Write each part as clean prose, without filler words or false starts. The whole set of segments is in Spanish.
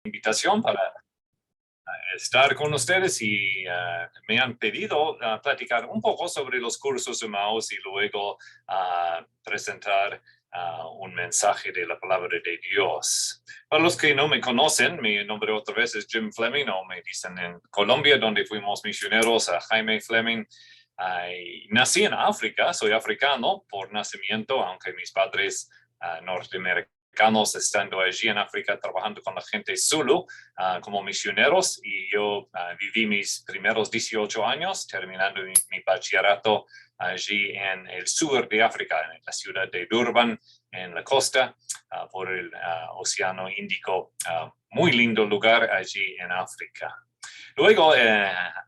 Invitación para estar con ustedes y me han pedido platicar un poco sobre los cursos de Emmaus y luego presentar un mensaje de la palabra de Dios. Para los que no me conocen, mi nombre otra vez es Jim Fleming, o me dicen en Colombia, donde fuimos misioneros, a Jaime Fleming. Nací en África, soy africano por nacimiento, aunque mis padres norteamericanos estando allí en África trabajando con la gente Zulu como misioneros, y yo viví mis primeros 18 años terminando mi bachillerato allí en el sur de África, en la ciudad de Durban, en la costa, por el Océano Índico. Muy lindo lugar allí en África. Luego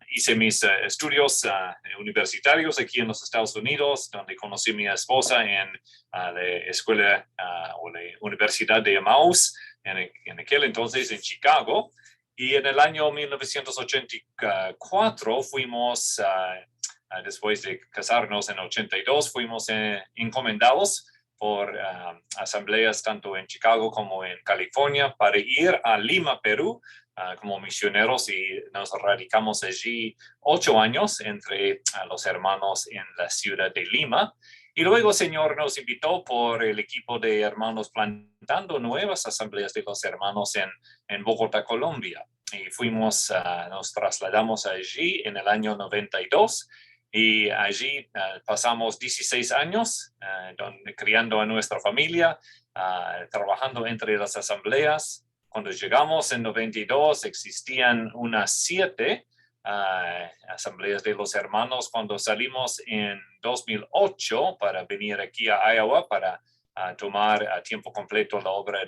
hice mis estudios universitarios aquí en los Estados Unidos, donde conocí a mi esposa en la escuela o la Universidad de Emmaus, en aquel entonces en Chicago. Y en el año 1984 fuimos, después de casarnos en 82, fuimos encomendados por asambleas tanto en Chicago como en California para ir a Lima, Perú, como misioneros, y nos radicamos allí 8 años entre los hermanos en la ciudad de Lima. Y luego el Señor nos invitó por el equipo de hermanos plantando nuevas asambleas de los hermanos en Bogotá, Colombia. Y nos trasladamos allí en el año 92. Y allí pasamos 16 años criando a nuestra familia, trabajando entre las asambleas. Cuando llegamos en 92 existían unas 7 asambleas de los hermanos. Cuando salimos en 2008 para venir aquí a Iowa para tomar a tiempo completo la obra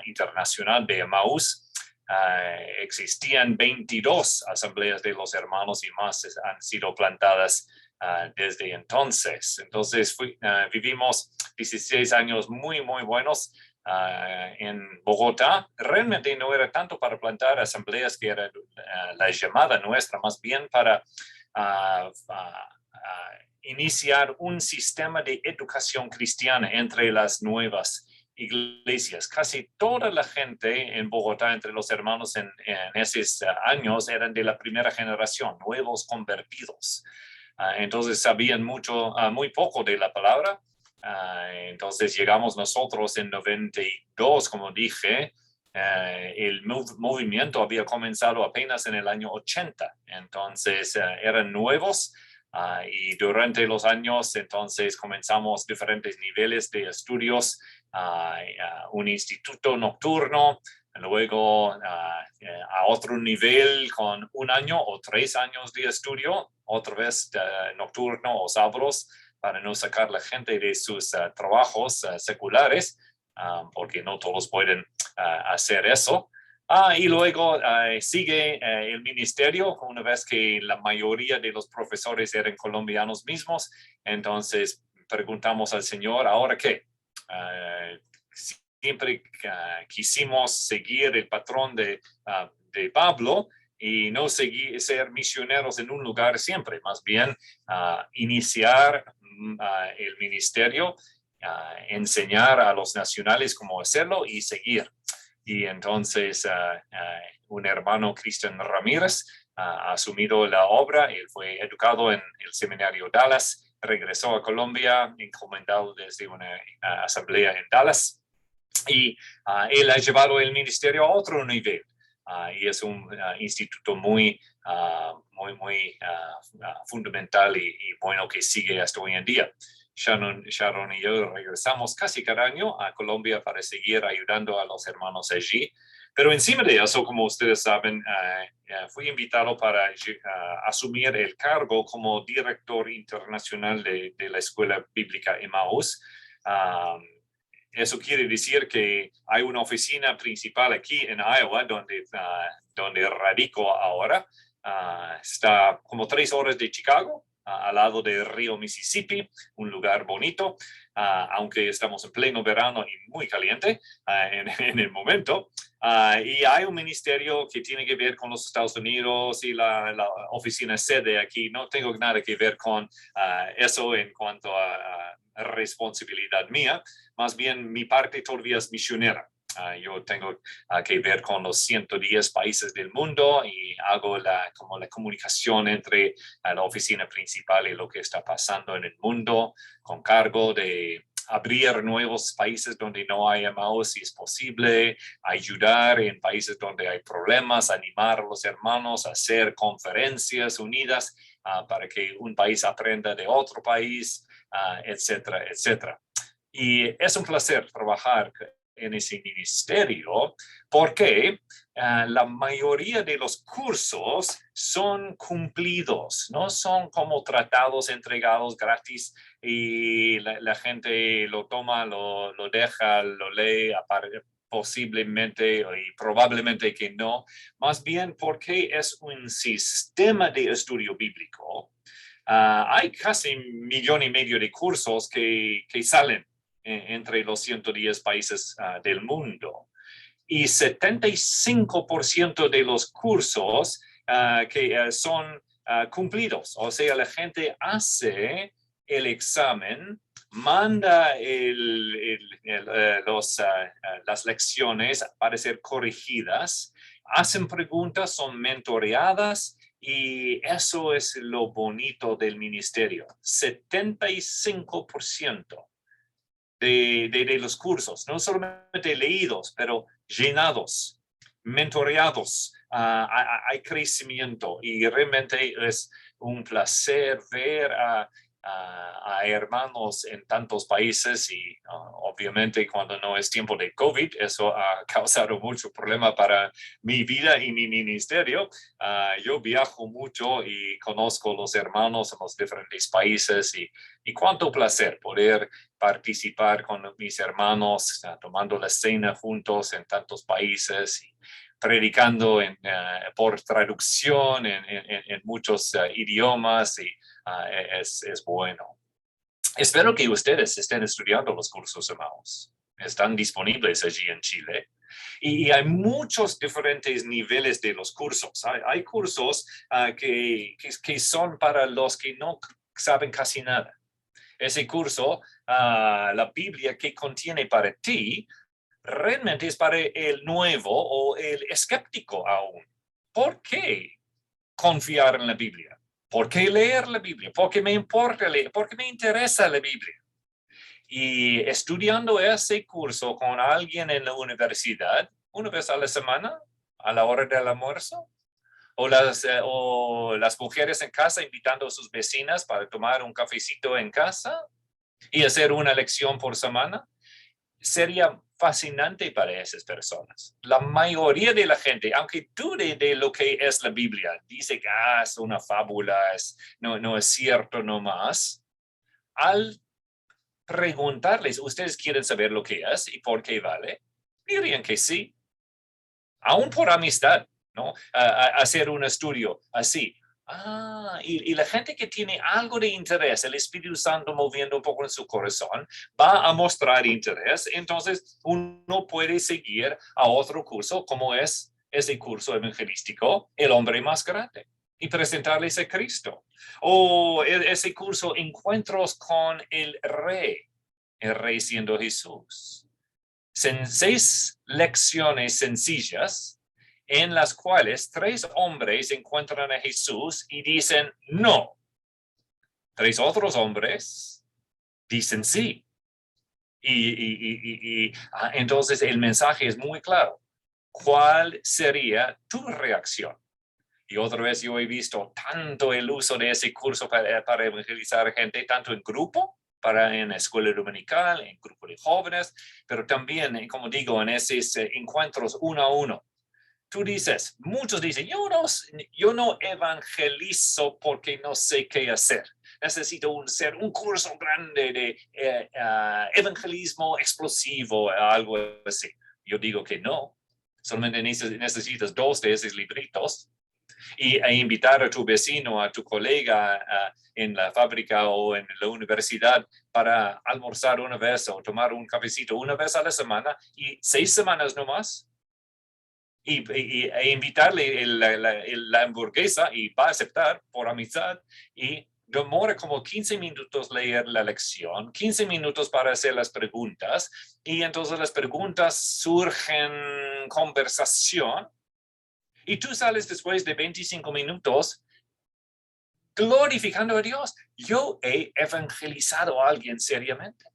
internacional de Emmaus, existían 22 asambleas de los hermanos y más han sido plantadas desde entonces. Entonces vivimos 16 años muy, muy buenos en Bogotá. Realmente no era tanto para plantar asambleas, que era la llamada nuestra, más bien para iniciar un sistema de educación cristiana entre las nuevas iglesias. Casi toda la gente en Bogotá, entre los hermanos en esos años, eran de la primera generación, nuevos convertidos. Entonces sabían muy poco de la palabra. Entonces llegamos nosotros en 92, como dije. El movimiento había comenzado apenas en el año 80. Entonces eran nuevos. Y durante los años, entonces, comenzamos diferentes niveles de estudios, un instituto nocturno, luego a otro nivel con 1 año o 3 años de estudio, otra vez nocturno o sábados, para no sacar la gente de sus trabajos seculares, porque no todos pueden hacer eso. Y luego sigue el ministerio, una vez que la mayoría de los profesores eran colombianos mismos. Entonces preguntamos al Señor, ¿ahora qué? Siempre quisimos seguir el patrón de Pablo y no ser misioneros en un lugar siempre, más bien iniciar el ministerio, enseñar a los nacionales cómo hacerlo y seguir. Y entonces un hermano, Cristian Ramírez, ha asumido la obra. Él fue educado en el seminario Dallas, regresó a Colombia, encomendado desde una asamblea en Dallas, y él ha llevado el ministerio a otro nivel. Y es un instituto muy fundamental y bueno, que sigue hasta hoy en día. Sharon y yo regresamos casi cada año a Colombia para seguir ayudando a los hermanos allí. Pero encima de eso, como ustedes saben, fui invitado para asumir el cargo como director internacional de la Escuela Bíblica Emmaus. Eso quiere decir que hay una oficina principal aquí en Iowa, donde radico ahora. Está como 3 horas de Chicago, al lado del río Mississippi, un lugar bonito, aunque estamos en pleno verano y muy caliente en el momento. Y hay un ministerio que tiene que ver con los Estados Unidos, y la oficina sede aquí no tengo nada que ver con eso en cuanto a responsabilidad mía. Más bien mi parte todavía es misionera. Yo tengo que ver con los 110 países del mundo y hago como la comunicación entre la oficina principal y lo que está pasando en el mundo, con cargo de abrir nuevos países donde no hay amados si es posible, ayudar en países donde hay problemas, animar a los hermanos a hacer conferencias unidas para que un país aprenda de otro país, etcétera, etcétera. Y es un placer trabajar en ese ministerio porque la mayoría de los cursos son cumplidos, no son como tratados entregados gratis y la gente lo toma, lo deja, lo lee, posiblemente y probablemente que no, más bien porque es un sistema de estudio bíblico. Hay casi 1,5 millones de cursos que salen entre los 110 países del mundo. Y 75% de los cursos que son cumplidos, o sea, la gente hace el examen, manda las lecciones para ser corregidas, hacen preguntas, son mentoreadas y eso es lo bonito del ministerio. 75% de los cursos, no solamente leídos, pero llenados, mentoreados, hay crecimiento y realmente es un placer ver a hermanos en tantos países y obviamente cuando no es tiempo de COVID, eso ha causado mucho problema para mi vida y mi ministerio. Yo viajo mucho y conozco los hermanos en los diferentes países y cuánto placer poder participar con mis hermanos, tomando la cena juntos en tantos países y predicando por traducción en muchos idiomas y es bueno. Espero que ustedes estén estudiando los cursos, hermanos. Están disponibles allí en Chile. Y hay muchos diferentes niveles de los cursos. Hay cursos que son para los que no saben casi nada. Ese curso, la Biblia que contiene para ti, realmente es para el nuevo o el escéptico aún. ¿Por qué confiar en la Biblia? ¿Por qué leer la Biblia? ¿Por qué me importa leer? ¿Por qué me interesa la Biblia? Y estudiando ese curso con alguien en la universidad, una vez a la semana, a la hora del almuerzo, o las mujeres en casa invitando a sus vecinas para tomar un cafecito en casa y hacer una lección por semana, sería fascinante para esas personas. La mayoría de la gente, aunque dude de lo que es la Biblia, dice que es una fábula, no es cierto nomás, al preguntarles, ¿ustedes quieren saber lo que es y por qué vale? Dirían que sí, aún por amistad, ¿no? Hacer un estudio así. Y la gente que tiene algo de interés, el Espíritu Santo moviendo un poco en su corazón, va a mostrar interés. Entonces, uno puede seguir a otro curso, como es ese curso evangelístico, El Hombre Más Grande, y presentarles a Cristo. O ese curso, Encuentros con el Rey siendo Jesús. 6 lecciones sencillas en las cuales 3 hombres encuentran a Jesús y dicen no. 3 otros hombres dicen sí. Entonces el mensaje es muy claro. ¿Cuál sería tu reacción? Y otra vez yo he visto tanto el uso de ese curso para evangelizar gente, tanto en grupo, en escuela dominical, en grupo de jóvenes, pero también, como digo, en esos encuentros uno a uno. Tú dices, muchos dicen, yo no evangelizo porque no sé qué hacer. Necesito hacer un curso grande de evangelismo explosivo, algo así. Yo digo que no. Solamente necesitas 2 de esos libritos e invitar a tu vecino, a tu colega en la fábrica o en la universidad para almorzar una vez o tomar un cafecito una vez a la semana y 6 semanas nomás. E invitarle la hamburguesa y va a aceptar por amistad y demora como 15 minutos leer la lección, 15 minutos para hacer las preguntas, y entonces las preguntas surgen conversación, y tú sales después de 25 minutos glorificando a Dios. Yo he evangelizado a alguien seriamente.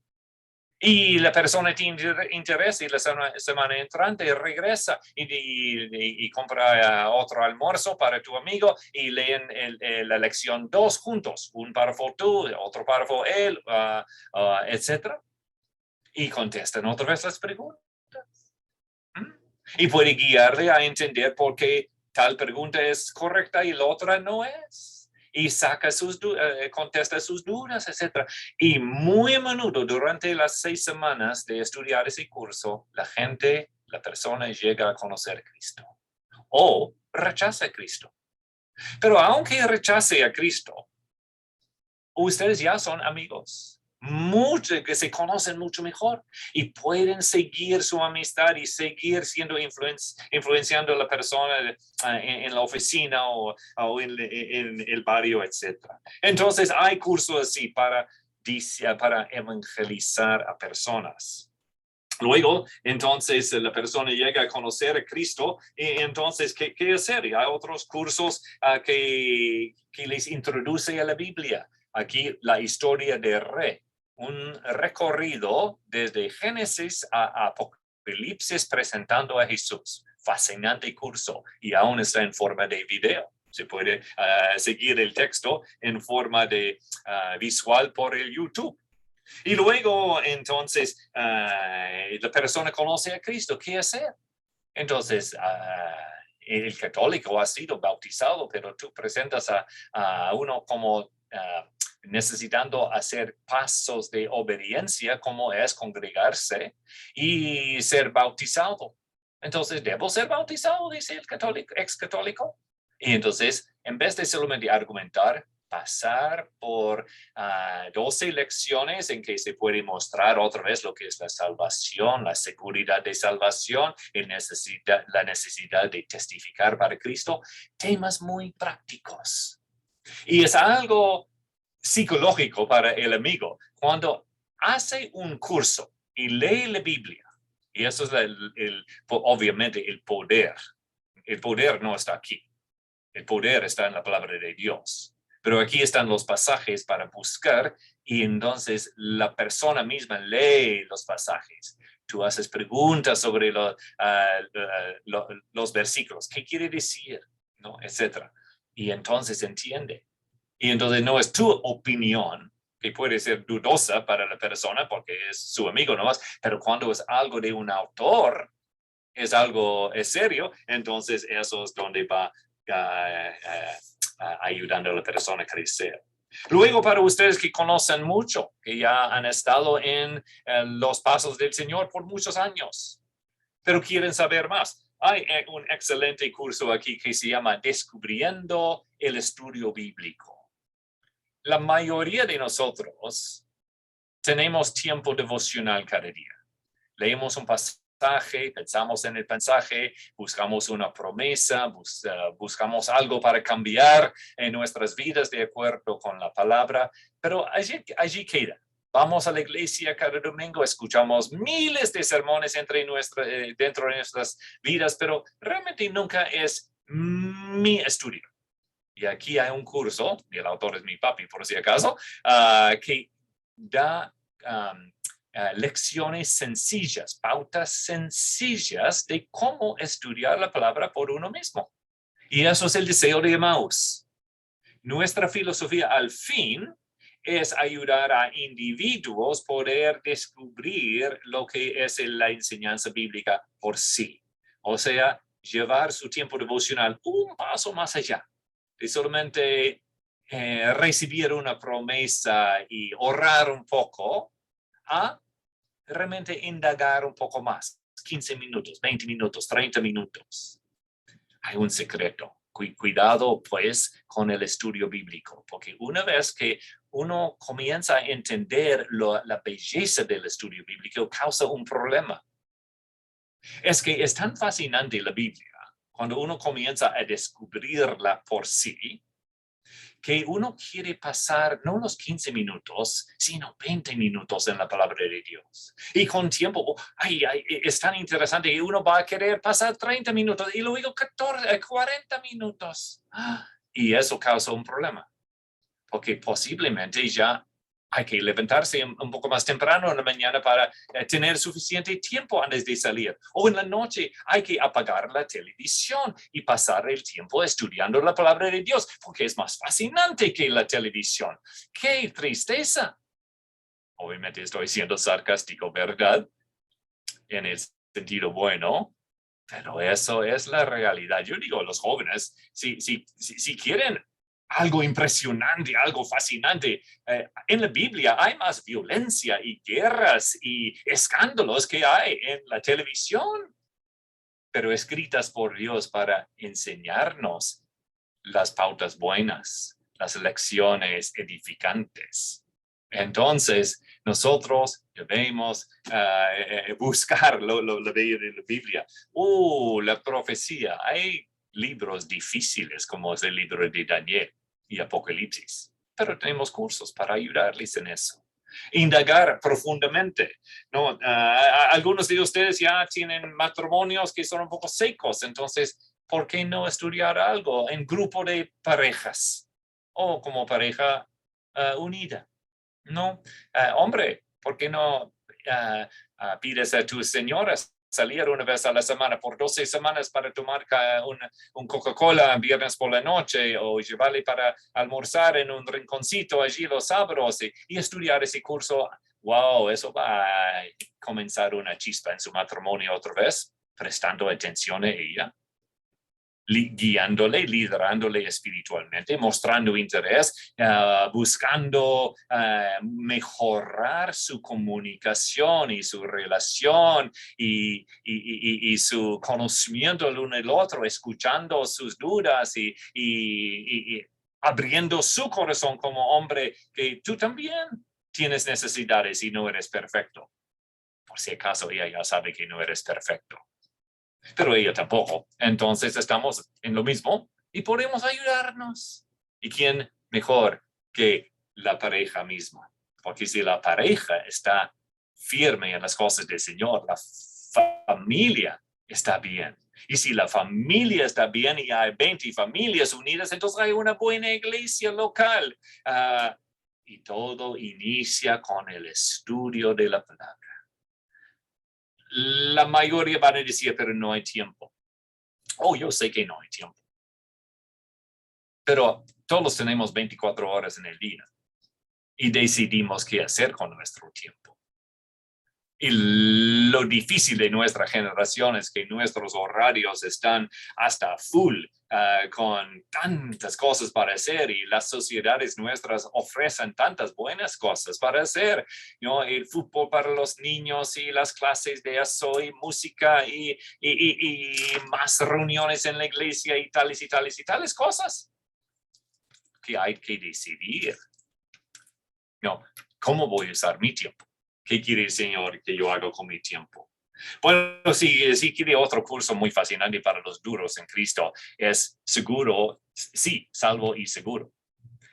Y la persona tiene interés y la semana entrante regresa y compra otro almuerzo para tu amigo y leen la lección 2 juntos, un párrafo tú, otro párrafo él, etc. Y contestan otra vez las preguntas. Y puede guiarle a entender por qué tal pregunta es correcta y la otra no es. Y contesta sus dudas, etc. Y muy a menudo, durante las 6 semanas de estudiar ese curso, la persona llega a conocer a Cristo. O rechaza a Cristo. Pero aunque rechace a Cristo, ustedes ya son amigos. Que se conocen mucho mejor y pueden seguir su amistad y seguir siendo influenciando a la persona en la oficina o en el barrio, etc. Entonces hay cursos así para evangelizar a personas. Luego, entonces, la persona llega a conocer a Cristo y entonces, ¿qué hacer? Y hay otros cursos que les introduce a la Biblia. Aquí la historia de Rey, un recorrido desde Génesis a Apocalipsis presentando a Jesús. Fascinante curso y aún está en forma de video. Se puede seguir el texto en forma de visual por el YouTube. Y luego, entonces, la persona conoce a Cristo. ¿Qué hacer? Entonces, el católico ha sido bautizado, pero tú presentas a uno como necesitando hacer pasos de obediencia, como es congregarse y ser bautizado. Entonces, ¿debo ser bautizado? Dice el ex católico. Y entonces, en vez de solamente argumentar, pasar por 12 lecciones en que se puede mostrar otra vez lo que es la salvación, la seguridad de salvación, la necesidad de testificar para Cristo, temas muy prácticos. Y es algo psicológico para el amigo. Cuando hace un curso y lee la Biblia, y eso es obviamente el poder. El poder no está aquí. El poder está en la palabra de Dios. Pero aquí están los pasajes para buscar y entonces la persona misma lee los pasajes. Tú haces preguntas sobre los versículos. ¿Qué quiere decir? ¿No? Etcétera. Y entonces entiende. Y entonces no es tu opinión, que puede ser dudosa para la persona porque es su amigo nomás, pero cuando es algo de un autor, es serio, entonces eso es donde va ayudando a la persona a crecer. Luego, para ustedes que conocen mucho, que ya han estado en los pasos del Señor por muchos años, pero quieren saber más, hay un excelente curso aquí que se llama Descubriendo el Estudio Bíblico. La mayoría de nosotros tenemos tiempo devocional cada día. Leemos un pasaje, pensamos en el mensaje, buscamos una promesa, buscamos algo para cambiar en nuestras vidas de acuerdo con la palabra, pero allí queda. Vamos a la iglesia cada domingo, escuchamos miles de sermones dentro de nuestras vidas, pero realmente nunca es mi estudio. Y aquí hay un curso, y el autor es mi papi por si acaso, que da lecciones sencillas, pautas sencillas de cómo estudiar la palabra por uno mismo. Y eso es el deseo de Emmaus. Nuestra filosofía al fin es ayudar a individuos a poder descubrir lo que es la enseñanza bíblica por sí. O sea, llevar su tiempo devocional un paso más allá de solamente recibir una promesa y orar un poco, a realmente indagar un poco más, 15 minutos, 20 minutos, 30 minutos. Hay un secreto. Cuidado, pues, con el estudio bíblico, porque una vez que uno comienza a entender la belleza del estudio bíblico, causa un problema. Es que es tan fascinante la Biblia, cuando uno comienza a descubrirla por sí, que uno quiere pasar no los 15 minutos, sino 20 minutos en la palabra de Dios. Y con tiempo, es tan interesante que uno va a querer pasar 30 minutos y luego 40 minutos. Y eso causa un problema, porque posiblemente ya hay que levantarse un poco más temprano en la mañana para tener suficiente tiempo antes de salir. O en la noche hay que apagar la televisión y pasar el tiempo estudiando la palabra de Dios, porque es más fascinante que la televisión. ¡Qué tristeza! Obviamente estoy siendo sarcástico, ¿verdad? En el sentido bueno, pero eso es la realidad. Yo digo a los jóvenes, si quieren algo impresionante, algo fascinante, en la Biblia hay más violencia y guerras y escándalos que hay en la televisión, pero escritas por Dios para enseñarnos las pautas buenas, las lecciones edificantes. Entonces, nosotros debemos buscar lo de la Biblia. La profecía. Hay libros difíciles como es el libro de Daniel y Apocalipsis, pero tenemos cursos para ayudarles en eso. Indagar profundamente. ¿No? Algunos de ustedes ya tienen matrimonios que son un poco secos, entonces, ¿por qué no estudiar algo en grupo de parejas o como pareja unida? No, hombre, ¿por qué no pides a tus señoras salir una vez a la semana por 12 semanas para tomar un Coca-Cola viernes por la noche o llevarle para almorzar en un rinconcito allí los sábados y estudiar ese curso? Wow, eso va a comenzar una chispa en su matrimonio otra vez, prestando atención a ella, guiándole, liderándole espiritualmente, mostrando interés, buscando mejorar su comunicación y su relación y su conocimiento el uno del otro, escuchando sus dudas y abriendo su corazón como hombre, que tú también tienes necesidades y no eres perfecto. Por si acaso ella ya sabe que no eres perfecto, pero ella tampoco. Entonces estamos en lo mismo y podemos ayudarnos. ¿Y quién mejor que la pareja misma? Porque si la pareja está firme en las cosas del Señor, la familia está bien. Y si la familia está bien y hay 20 familias unidas, entonces hay una buena iglesia local. Y todo inicia con el estudio de la palabra. La mayoría van a decir, pero no hay tiempo. Yo sé que no hay tiempo. Pero todos tenemos 24 horas en el día y decidimos qué hacer con nuestro tiempo. Y lo difícil de nuestra generación es que nuestros horarios están hasta full con tantas cosas para hacer y las sociedades nuestras ofrecen tantas buenas cosas para hacer, ¿no? El fútbol para los niños y las clases de eso y música y más reuniones en la iglesia y tales cosas que hay que decidir. No, ¿cómo voy a usar mi tiempo? ¿Qué quiere el Señor que yo haga con mi tiempo? Bueno, si quiere otro curso muy fascinante para los duros en Cristo, es seguro, sí, salvo y seguro.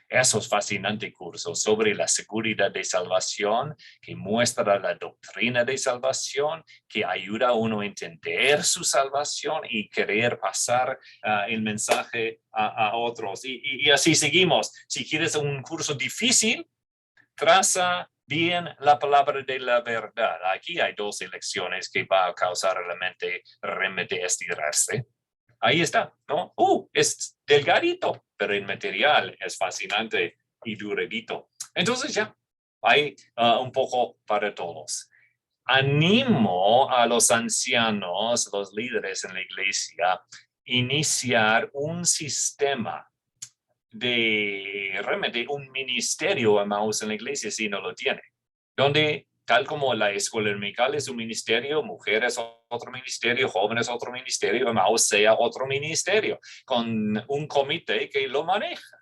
Esos fascinantes cursos sobre la seguridad de salvación, que muestra la doctrina de salvación, que ayuda a uno a entender su salvación y querer pasar el mensaje a otros. Y así seguimos. Si quieres un curso difícil, traza bien la palabra de la verdad. Aquí hay 2 lecciones que va a causar a la mente realmente estirarse. Ahí está, ¿no? Es delgadito, pero el material es fascinante y duradito. Entonces ya, hay un poco para todos. Animo a los ancianos, los líderes en la iglesia, iniciar un sistema de realmente un ministerio Emmaus en la iglesia si no lo tiene, donde tal como la escuela dominical es un ministerio, mujeres otro ministerio, jóvenes otro ministerio, Emmaus sea otro ministerio, con un comité que lo maneja.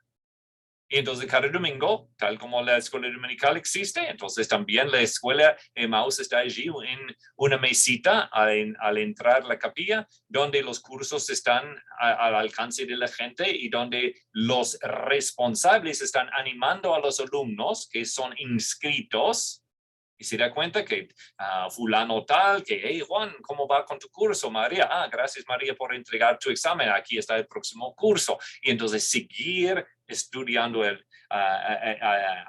Y entonces cada domingo, tal como la escuela dominical existe, entonces también la escuela Emmaus está allí en una mesita al entrar la capilla, donde los cursos están al alcance de la gente y donde los responsables están animando a los alumnos que son inscritos. Y se da cuenta que fulano tal, que, hey Juan, ¿cómo va con tu curso? María, gracias María por entregar tu examen, aquí está el próximo curso. Y entonces seguir estudiando,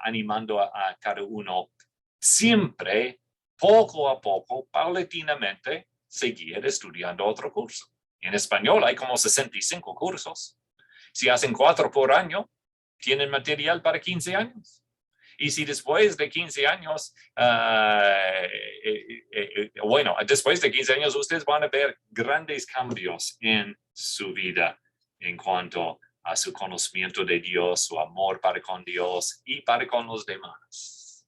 animando a cada uno, siempre, poco a poco, paulatinamente, seguir estudiando otro curso. En español hay como 65 cursos. Si hacen 4 por año, tienen material para 15 años. Y si después de 15 años, bueno, después de 15 años ustedes van a ver grandes cambios en su vida en cuanto a su conocimiento de Dios, su amor para con Dios y para con los demás.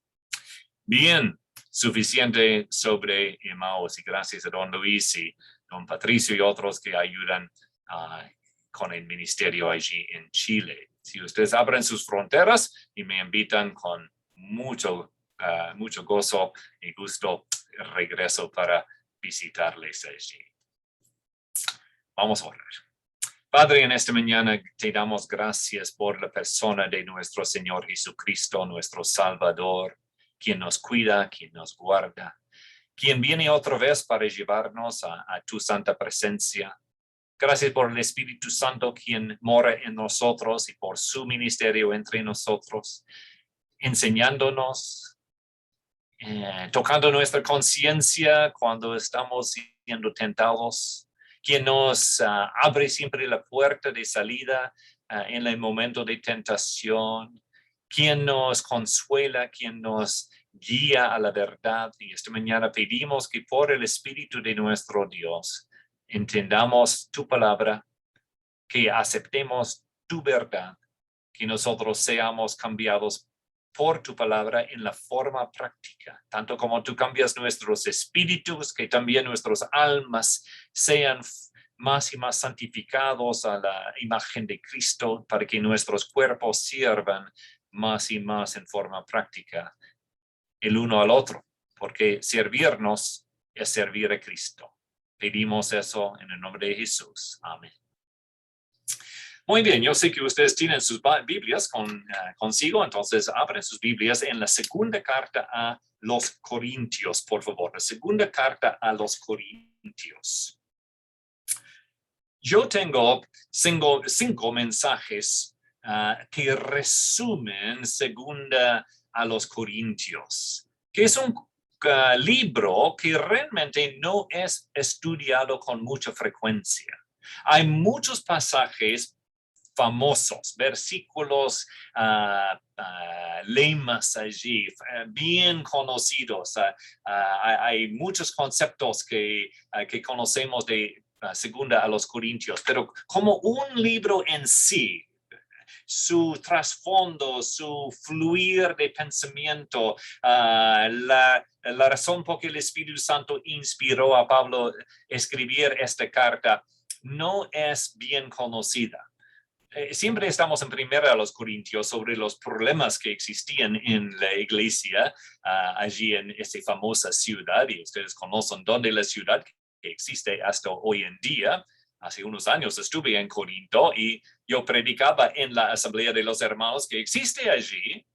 Bien, suficiente sobre Emmaus y gracias a don Luis y don Patricio y otros que ayudan con el ministerio allí en Chile. Si ustedes abren sus fronteras y me invitan con mucho gozo y gusto, regreso para visitarles allí. Vamos a orar. Padre, en esta mañana te damos gracias por la persona de nuestro Señor Jesucristo, nuestro Salvador, quien nos cuida, quien nos guarda, quien viene otra vez para llevarnos a tu santa presencia. Gracias por el Espíritu Santo, quien mora en nosotros y por su ministerio entre nosotros, enseñándonos, tocando nuestra conciencia cuando estamos siendo tentados, quien nos abre siempre la puerta de salida en el momento de tentación, quien nos consuela, quien nos guía a la verdad. Y esta mañana pedimos que por el Espíritu de nuestro Dios entendamos tu palabra, que aceptemos tu verdad, que nosotros seamos cambiados por tu palabra en la forma práctica, tanto como tú cambias nuestros espíritus, que también nuestras almas sean más y más santificados a la imagen de Cristo, para que nuestros cuerpos sirvan más y más en forma práctica el uno al otro, porque servirnos es servir a Cristo. Pedimos eso en el nombre de Jesús. Amén. Muy bien, yo sé que ustedes tienen sus Biblias consigo, entonces abren sus Biblias en la segunda carta a los Corintios, por favor. La segunda carta a los Corintios. Yo tengo cinco mensajes que resumen segunda a los Corintios, que es un libro que realmente no es estudiado con mucha frecuencia. Hay muchos pasajes famosos, versículos, lemas allí, bien conocidos. Hay muchos conceptos que conocemos de segunda a los Corintios, pero como un libro en sí, su trasfondo, su fluir de pensamiento, la razón por que el Espíritu Santo inspiró a Pablo a escribir esta carta no es bien conocida. Siempre estamos en primera a los Corintios sobre los problemas que existían en la iglesia allí en esa famosa ciudad, y ustedes conocen dónde la ciudad que existe hasta hoy en día. Hace unos años estuve en Corinto y yo predicaba en la asamblea de los hermanos que existe allí.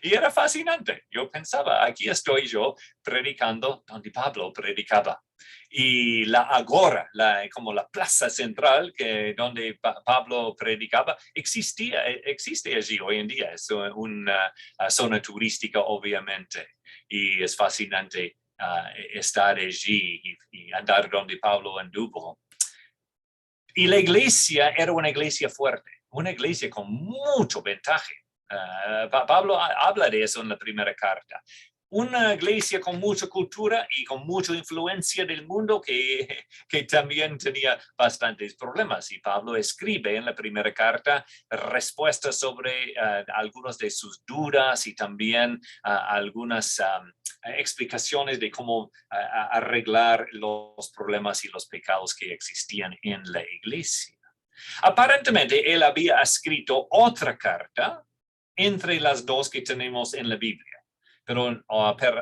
Y era fascinante. Yo pensaba, aquí estoy yo predicando donde Pablo predicaba. Y la agora, como la plaza central donde Pablo predicaba, existe allí hoy en día. Es una zona turística, obviamente, y es fascinante estar allí y andar donde Pablo anduvo. Y la iglesia era una iglesia fuerte, una iglesia con mucho ventaja. Pablo habla de eso en la primera carta. Una iglesia con mucha cultura y con mucha influencia del mundo que también tenía bastantes problemas. Y Pablo escribe en la primera carta respuestas sobre algunas de sus dudas y también algunas explicaciones de cómo arreglar los problemas y los pecados que existían en la iglesia. Aparentemente, él había escrito otra carta entre las dos que tenemos en la Biblia, pero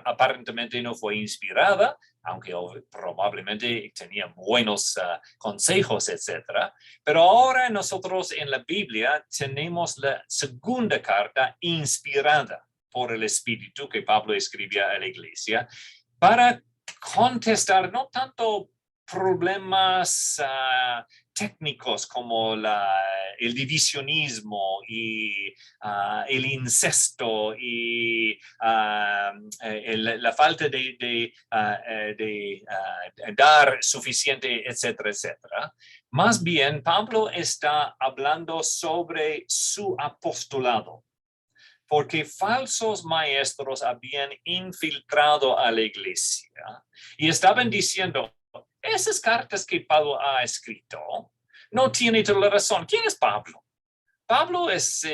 aparentemente no fue inspirada, aunque probablemente tenía buenos consejos, etc. Pero ahora nosotros en la Biblia tenemos la segunda carta inspirada por el Espíritu que Pablo escribía a la iglesia para contestar no tanto problemas técnicos como el divisionismo y el incesto y la falta de dar suficiente, etcétera, etcétera. Más bien, Pablo está hablando sobre su apostolado, porque falsos maestros habían infiltrado a la iglesia y estaban diciendo, esas cartas que Pablo ha escrito no tienen toda la razón. ¿Quién es Pablo? Pablo es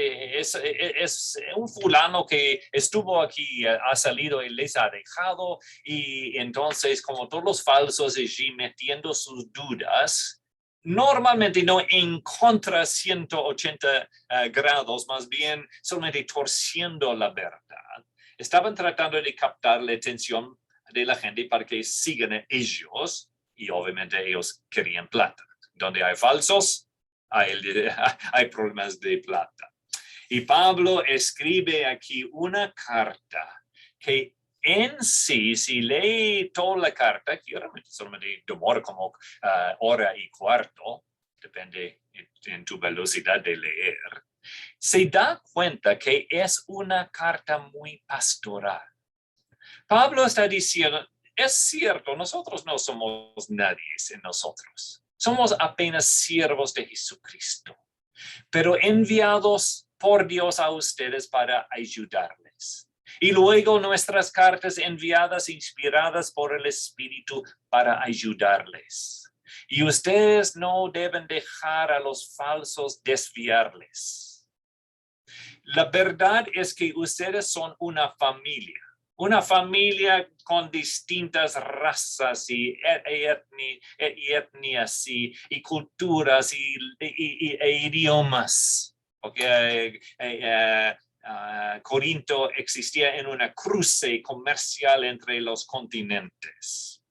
un fulano que estuvo aquí, ha salido y les ha dejado, y entonces como todos los falsos allí metiendo sus dudas, normalmente no en contra 180 grados, más bien solamente torciendo la verdad. Estaban tratando de captar la atención de la gente para que sigan a ellos, y obviamente ellos querían plata. Donde hay falsos, hay problemas de plata. Y Pablo escribe aquí una carta que en sí, si lee toda la carta, que realmente solamente demora como hora y cuarto, depende en tu velocidad de leer, se da cuenta que es una carta muy pastoral. Pablo está diciendo, es cierto, nosotros no somos nadie en nosotros. Somos apenas siervos de Jesucristo, pero enviados por Dios a ustedes para ayudarles. Y luego nuestras cartas enviadas, inspiradas por el Espíritu para ayudarles. Y ustedes no deben dejar a los falsos desviarles. La verdad es que ustedes son una familia con distintas razas y etnias y culturas e idiomas. Porque Corinto existía en una cruce comercial entre los continentes.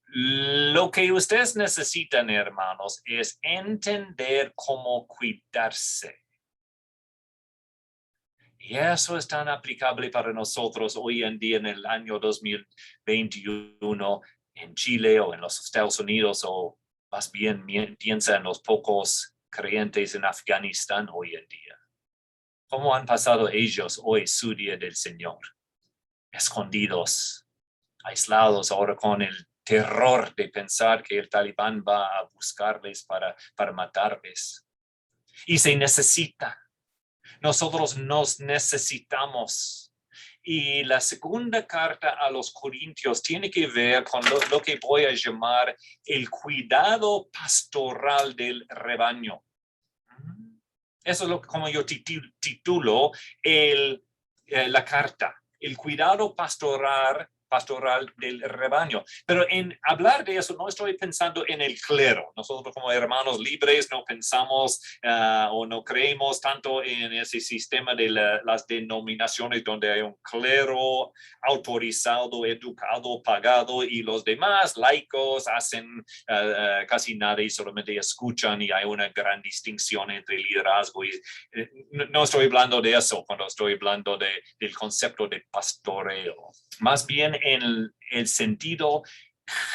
Lo que ustedes necesitan, hermanos, es entender cómo cuidarse. Y eso es tan aplicable para nosotros hoy en día en el año 2021 en Chile o en los Estados Unidos, o más bien piensa en los pocos creyentes en Afganistán hoy en día. ¿Cómo han pasado ellos hoy su día del Señor? Escondidos, aislados ahora con el terror de pensar que el Talibán va a buscarles para matarles. Y se necesita. Nosotros nos necesitamos. Y la segunda carta a los Corintios tiene que ver con lo que voy a llamar el cuidado pastoral del rebaño. Eso es como yo titulo la carta, el cuidado pastoral del rebaño. Pero en hablar de eso no estoy pensando en el clero. Nosotros como hermanos libres no pensamos o no creemos tanto en ese sistema de las denominaciones donde hay un clero autorizado, educado, pagado, y los demás laicos hacen casi nada y solamente escuchan, y hay una gran distinción entre liderazgo y no estoy hablando de eso cuando estoy hablando del concepto de pastoreo. Más bien en el sentido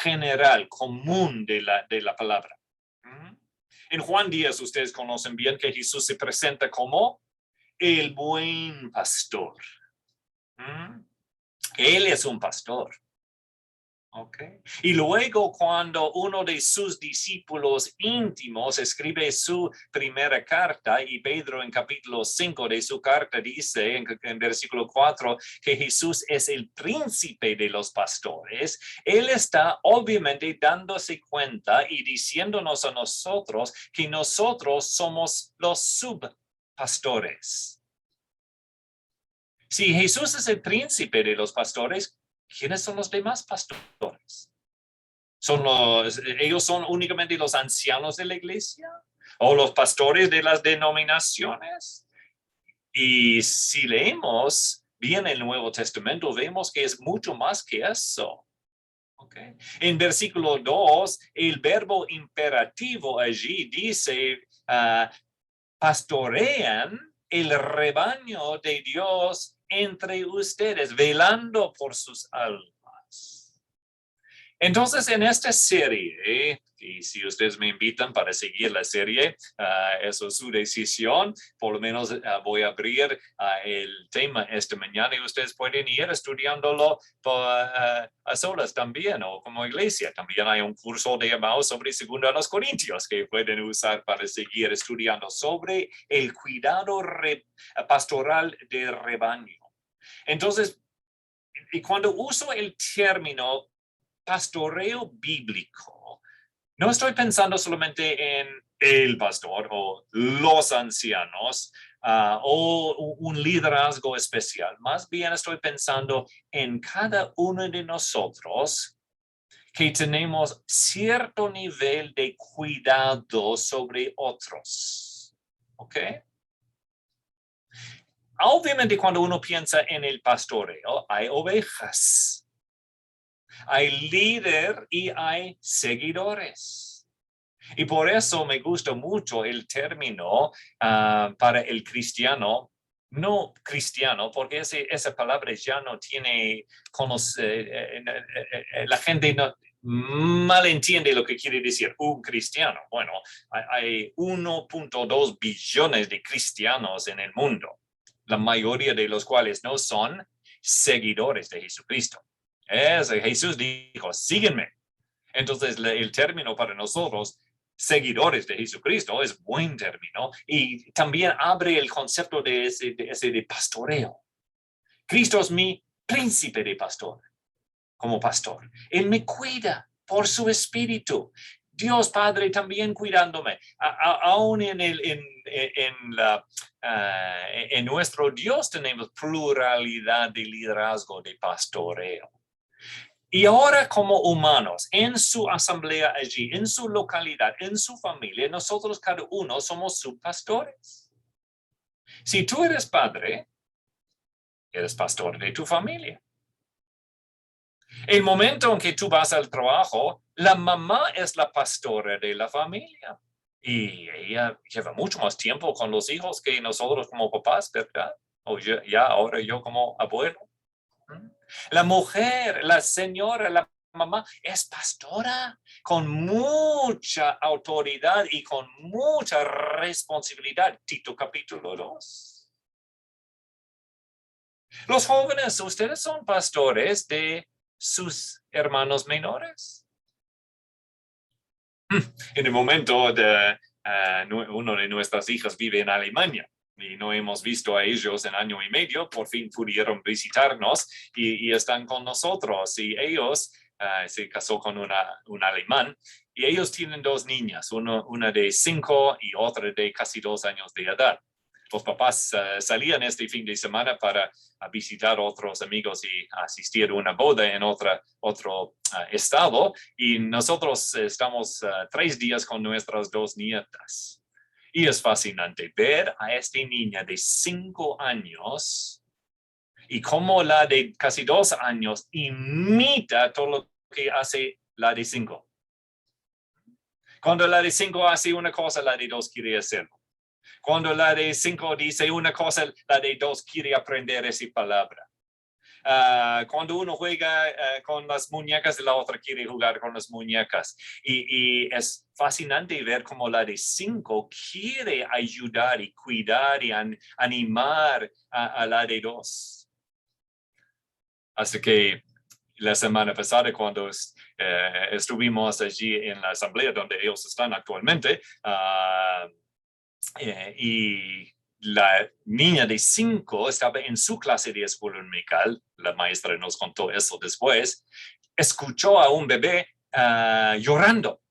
general, común de la palabra. En Juan 10, ustedes conocen bien que Jesús se presenta como el buen pastor. Él es un pastor. Okay. Y luego cuando uno de sus discípulos íntimos escribe su primera carta, y Pedro en capítulo 5 de su carta dice en versículo 4 que Jesús es el príncipe de los pastores, él está obviamente dándose cuenta y diciéndonos a nosotros que nosotros somos los subpastores. Si Jesús es el príncipe de los pastores, ¿quiénes son los demás pastores? ¿Ellos son únicamente los ancianos de la iglesia? ¿O los pastores de las denominaciones? Y si leemos bien el Nuevo Testamento, vemos que es mucho más que eso. Okay. En versículo 2, el verbo imperativo allí dice, pastorean el rebaño de Dios entre ustedes, velando por sus almas. Entonces, en esta serie, y si ustedes me invitan para seguir la serie, eso es su decisión. Por lo menos voy a abrir el tema esta mañana y ustedes pueden ir estudiándolo a solas también o como iglesia. También hay un curso de Emmaus sobre 2 Corintios que pueden usar para seguir estudiando sobre el cuidado pastoral del rebaño. Entonces, y cuando uso el término pastoreo bíblico, no estoy pensando solamente en el pastor o los ancianos o un liderazgo especial. Más bien estoy pensando en cada uno de nosotros que tenemos cierto nivel de cuidado sobre otros. ¿Ok? Obviamente, cuando uno piensa en el pastoreo, hay ovejas. Hay líder y hay seguidores. Y por eso me gusta mucho el término para el cristiano, no cristiano, porque esa palabra ya no tiene, la gente no malentiende lo que quiere decir un cristiano. Bueno, hay 1.2 billones de cristianos en el mundo, la mayoría de los cuales no son seguidores de Jesucristo. Jesús dijo, síguenme. Entonces, el término para nosotros, seguidores de Jesucristo, es buen término y también abre el concepto de ese pastoreo. Cristo es mi príncipe de pastor, como pastor. Él me cuida por su espíritu. Dios Padre también cuidándome. Aún en nuestro Dios tenemos pluralidad de liderazgo, de pastoreo. Y ahora como humanos, en su asamblea allí, en su localidad, en su familia, nosotros cada uno somos sus pastores. Si tú eres padre, eres pastor de tu familia. El momento en que tú vas al trabajo, la mamá es la pastora de la familia. Y ella lleva mucho más tiempo con los hijos que nosotros como papás, ¿verdad? O ya ahora yo como abuelo. La mujer, la señora, la mamá es pastora con mucha autoridad y con mucha responsabilidad. Tito capítulo 2. Los jóvenes, ustedes son pastores de sus hermanos menores. En el momento de uno de nuestras hijas vive en Alemania y no hemos visto a ellos en año y medio, por fin pudieron visitarnos y están con nosotros. Y ellos se casó con un alemán y ellos tienen 2 niñas, una de 5 y otra de casi 2 años de edad. Los papás salían este fin de semana para visitar otros amigos y asistir a una boda en otro estado. Y nosotros estamos 3 días con nuestras 2 nietas. Y es fascinante ver a esta niña de 5 años y cómo la de casi 2 años imita todo lo que hace la de 5. Cuando la de 5 hace una cosa, la de 2 quiere hacerlo. Cuando la de 5 dice una cosa, la de 2 quiere aprender esa palabra. Cuando uno juega con las muñecas, la otra quiere jugar con las muñecas. Y es fascinante ver cómo la de 5 quiere ayudar y cuidar y animar a la de 2. Así que la semana pasada, cuando estuvimos allí en la asamblea donde ellos están actualmente, y la niña de 5 estaba en su clase de escuela dominical, la maestra nos contó eso después, escuchó a un bebé llorando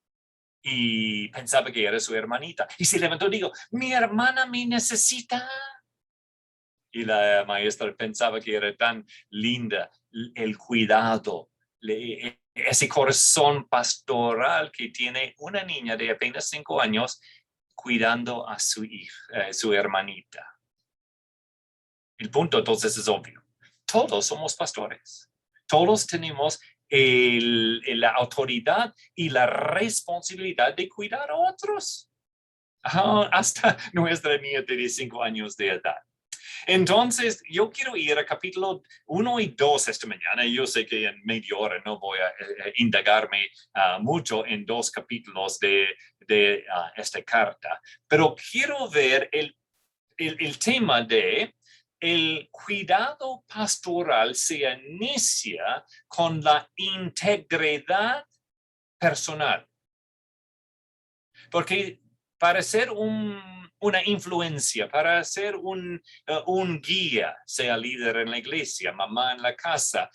y pensaba que era su hermanita. Y se levantó y dijo, mi hermana me necesita. Y la maestra pensaba que era tan linda el cuidado, ese corazón pastoral que tiene una niña de apenas 5 años cuidando a su hija, su hermanita. El punto entonces es obvio. Todos somos pastores. Todos tenemos la autoridad y la responsabilidad de cuidar a otros. Hasta nuestra niña de 5 años de edad. Entonces, yo quiero ir a capítulo 1 y 2 esta mañana. Yo sé que en media hora no voy a indagarme mucho en 2 capítulos de esta carta, pero quiero ver el tema de el cuidado pastoral se inicia con la integridad personal. Porque para ser una influencia, para ser un guía, sea líder en la iglesia, mamá en la casa,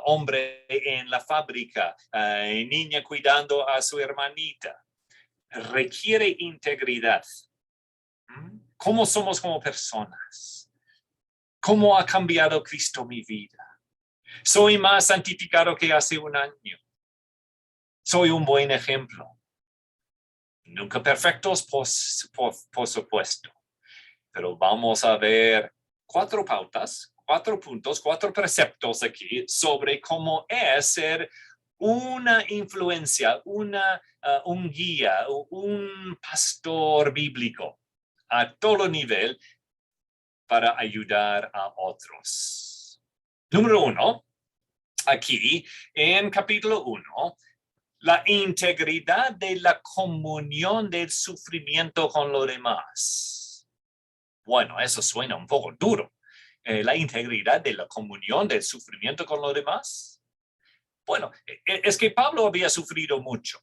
hombre en la fábrica, niña cuidando a su hermanita, requiere integridad. ¿Cómo somos como personas? ¿Cómo ha cambiado Cristo mi vida? ¿Soy más santificado que hace un año? ¿Soy un buen ejemplo? Nunca perfectos, por supuesto, pero vamos a ver 4 pautas, 4 puntos, 4 preceptos aquí sobre cómo es ser una influencia, un guía, un pastor bíblico a todo nivel para ayudar a otros. Número 1, aquí en capítulo 1, la integridad de la comunión del sufrimiento con los demás. Bueno, eso suena un poco duro. La integridad de la comunión del sufrimiento con los demás. Bueno, es que Pablo había sufrido mucho,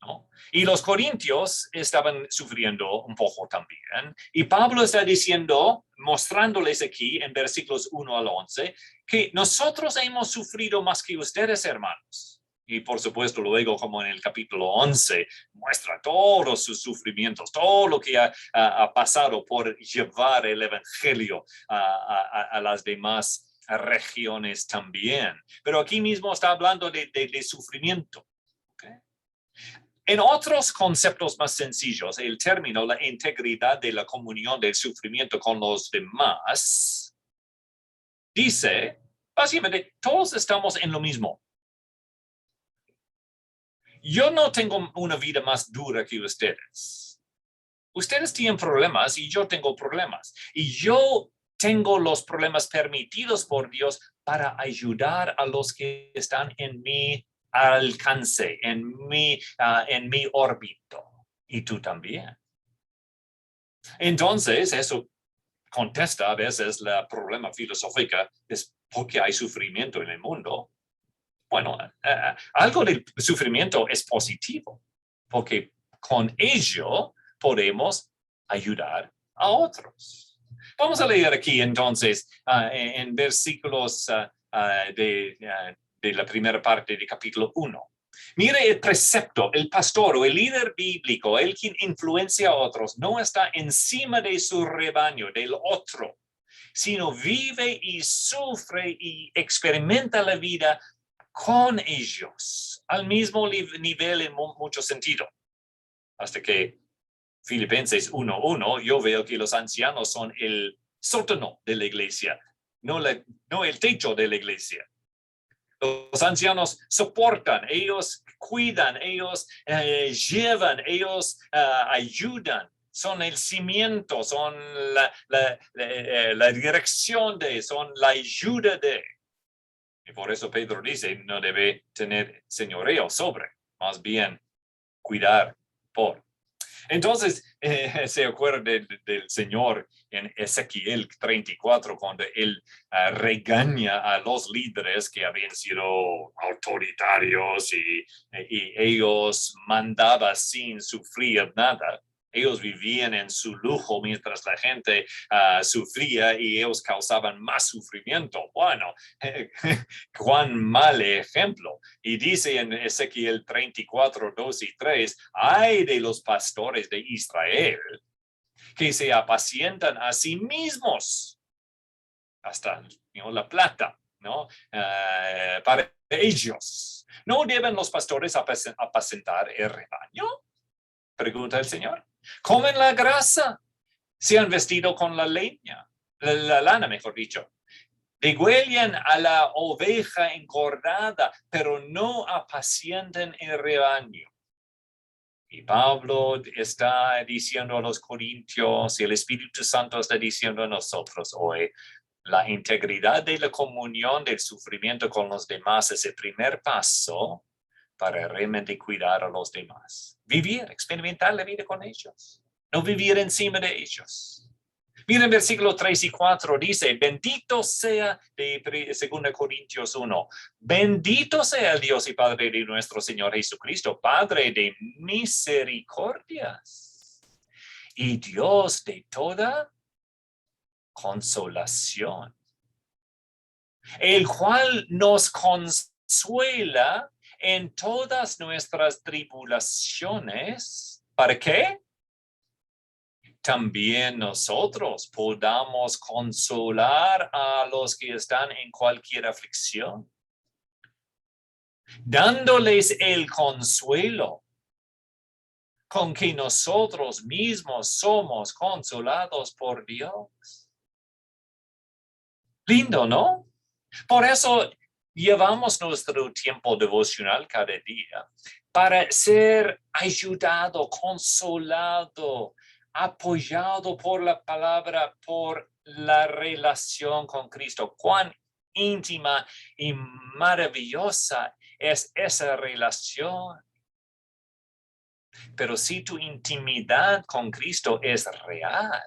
¿no? Y los corintios estaban sufriendo un poco también. Y Pablo está diciendo, mostrándoles aquí en versículos 1 al 11, que nosotros hemos sufrido más que ustedes, hermanos. Y por supuesto, luego, como en el capítulo 11, muestra todos sus sufrimientos, todo lo que ha pasado por llevar el evangelio a las demás regiones también. Pero aquí mismo está hablando de sufrimiento. ¿Okay? En otros conceptos más sencillos, el término la integridad de la comunión del sufrimiento con los demás dice, básicamente, todos estamos en lo mismo. Yo no tengo una vida más dura que ustedes. Ustedes tienen problemas y yo tengo problemas. Y yo tengo los problemas permitidos por Dios para ayudar a los que están en mi alcance, en mi órbita. Y tú también. Entonces, eso contesta a veces el problema filosófico, es porque hay sufrimiento en el mundo. Bueno, algo del sufrimiento es positivo, porque con ello podemos ayudar a otros. Vamos a leer aquí entonces en versículos de la primera parte del capítulo 1. Mire el precepto, el pastor o el líder bíblico, el quien influencia a otros, no está encima de su rebaño, del otro, sino vive y sufre y experimenta la vida con ellos, al mismo nivel en mucho sentido. Hasta que Filipenses 1:1, yo veo que los ancianos son el sótano de la iglesia, no el techo de la iglesia. Los ancianos soportan, ellos cuidan, ellos llevan, ellos ayudan. Son el cimiento, son la dirección de, son la ayuda de. Y por eso Pedro dice, no debe tener señorío sobre, más bien cuidar por. Entonces, se acuerda del Señor en Ezequiel 34, cuando él regaña a los líderes que habían sido autoritarios y ellos mandaban sin sufrir nada. Ellos vivían en su lujo mientras la gente sufría y ellos causaban más sufrimiento. Bueno, cuán mal ejemplo. Y dice en Ezequiel 34, 2 y 3, ay de los pastores de Israel que se apacientan a sí mismos hasta la plata, ¿no? Para ellos. ¿No deben los pastores apacentar el rebaño? Pregunta el Señor. Comen la grasa, se han vestido con la leña, la lana, mejor dicho. Degüellan a la oveja engordada, pero no apacientan el rebaño. Y Pablo está diciendo a los corintios, y el Espíritu Santo está diciendo a nosotros hoy, la integridad de la comunión del sufrimiento con los demás es el primer paso para realmente cuidar a los demás. Vivir, experimentar la vida con ellos, no vivir encima de ellos. Miren versículos 3 y 4, dice, bendito sea, de 2 Corintios 1, bendito sea el Dios y Padre de nuestro Señor Jesucristo, Padre de misericordias y Dios de toda consolación, el cual nos consuela en todas nuestras tribulaciones. ¿Para qué? También nosotros podamos consolar a los que están en cualquier aflicción, dándoles el consuelo con que nosotros mismos somos consolados por Dios. Lindo, ¿no? Por eso llevamos nuestro tiempo devocional cada día para ser ayudado, consolado, apoyado por la palabra, por la relación con Cristo. Cuán íntima y maravillosa es esa relación. Pero si tu intimidad con Cristo es real,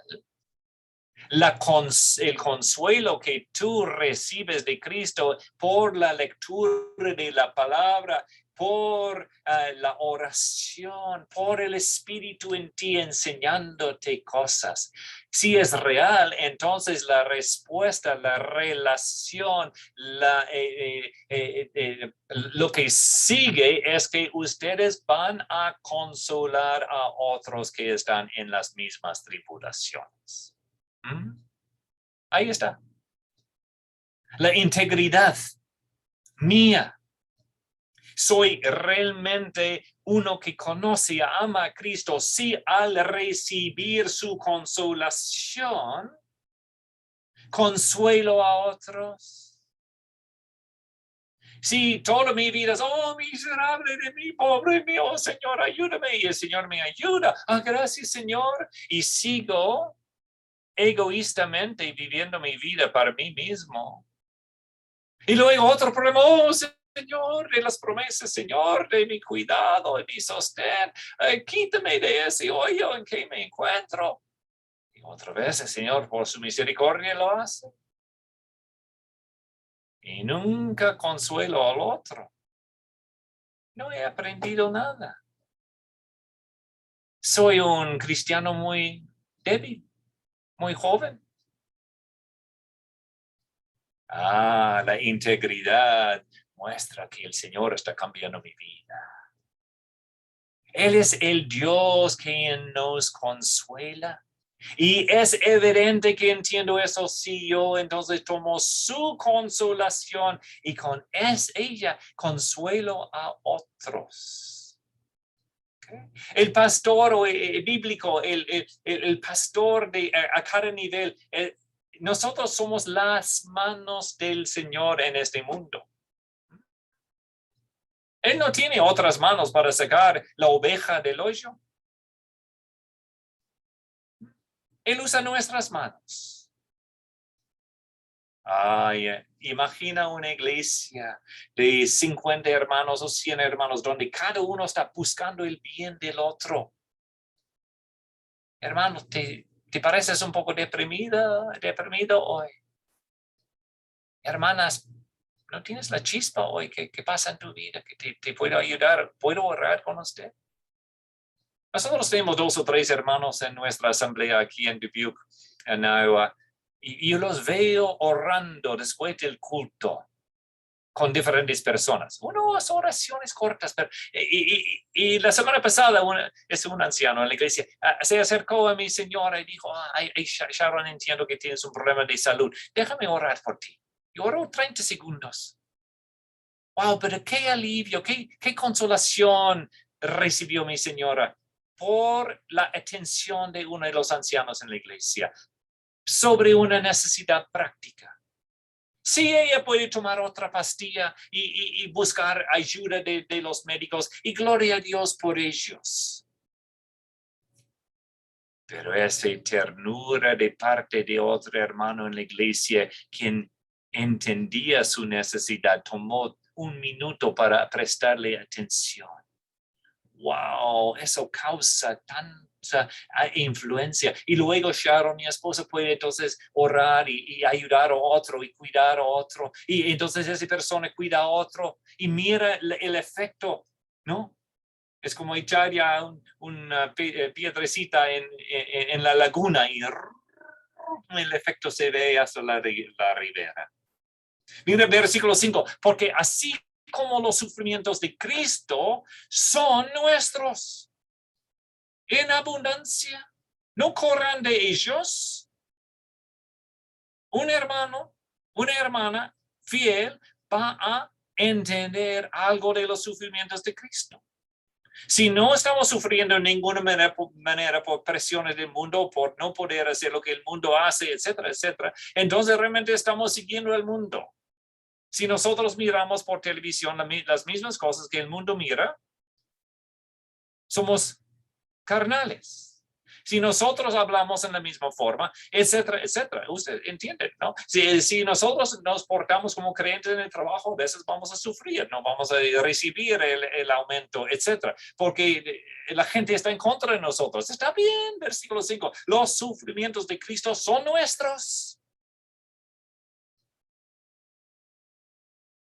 el consuelo que tú recibes de Cristo por la lectura de la palabra, por la oración, por el Espíritu en ti enseñándote cosas. Si es real, entonces la respuesta, la relación, lo que sigue es que ustedes van a consolar a otros que están en las mismas tribulaciones. Ahí está. La integridad mía. Soy realmente uno que conoce y ama a Cristo. Si al recibir su consolación, consuelo a otros. Si toda mi vida es, oh, miserable de mí, pobre mío, Señor, ayúdame. Y el Señor me ayuda. Gracias, Señor. Y sigo egoístamente viviendo mi vida para mí mismo. Y luego otro problema, oh Señor, de las promesas, Señor, de mi cuidado, de mi sostén, quítame de ese hoyo en que me encuentro. Y otra vez el Señor, por su misericordia, lo hace. Y nunca consuelo al otro. No he aprendido nada. Soy un cristiano muy débil, muy joven. La integridad muestra que el Señor está cambiando mi vida. Él es el Dios que nos consuela. Y es evidente que entiendo eso si yo entonces tomo su consolación y con ella consuelo a otros. Okay. El pastor bíblico, el pastor a cada nivel, nosotros somos las manos del Señor en este mundo. Él no tiene otras manos para sacar la oveja del hoyo. Él usa nuestras manos. Imagina una iglesia de 50 hermanos o 100 hermanos donde cada uno está buscando el bien del otro. Hermano, ¿te pareces un poco deprimido hoy? Hermanas, ¿no tienes la chispa hoy? ¿Qué pasa en tu vida? ¿Que te puedo ayudar? ¿Puedo orar con usted? Nosotros tenemos 2 o 3 hermanos en nuestra asamblea aquí en Dubuque, en Iowa, y yo los veo orando después del culto con diferentes personas. Unas oraciones cortas. Pero, y la semana pasada es un anciano en la iglesia, se acercó a mi señora y dijo, Sharon, entiendo que tienes un problema de salud. Déjame orar por ti. Y oró 30 segundos. Wow, pero qué alivio, qué consolación recibió mi señora por la atención de uno de los ancianos en la iglesia sobre una necesidad práctica. Sí, ella puede tomar otra pastilla y buscar ayuda de los médicos, y gloria a Dios por ellos. Pero esa ternura de parte de otro hermano en la iglesia, quien entendía su necesidad, tomó un minuto para prestarle atención. Wow, eso causa tanta influencia. Y luego Sharon, mi esposa, puede entonces orar y ayudar a otro y cuidar a otro. Y entonces esa persona cuida a otro y mira el efecto, ¿no? Es como echar ya una piedrecita en la laguna y el efecto se ve hasta la ribera. Mira el versículo 5, porque así como los sufrimientos de Cristo son nuestros en abundancia, no corran de ellos. Un hermano, una hermana fiel va a entender algo de los sufrimientos de Cristo. Si no estamos sufriendo de ninguna manera por presiones del mundo, por no poder hacer lo que el mundo hace, etcétera, etcétera, entonces realmente estamos siguiendo el mundo. Si nosotros miramos por televisión las mismas cosas que el mundo mira, somos carnales. Si nosotros hablamos en la misma forma, etcétera, etcétera, usted entiende, ¿no? Si nosotros nos portamos como creyentes en el trabajo, a veces vamos a sufrir, no vamos a recibir el aumento, etcétera, porque la gente está en contra de nosotros. Está bien, versículo 5, los sufrimientos de Cristo son nuestros.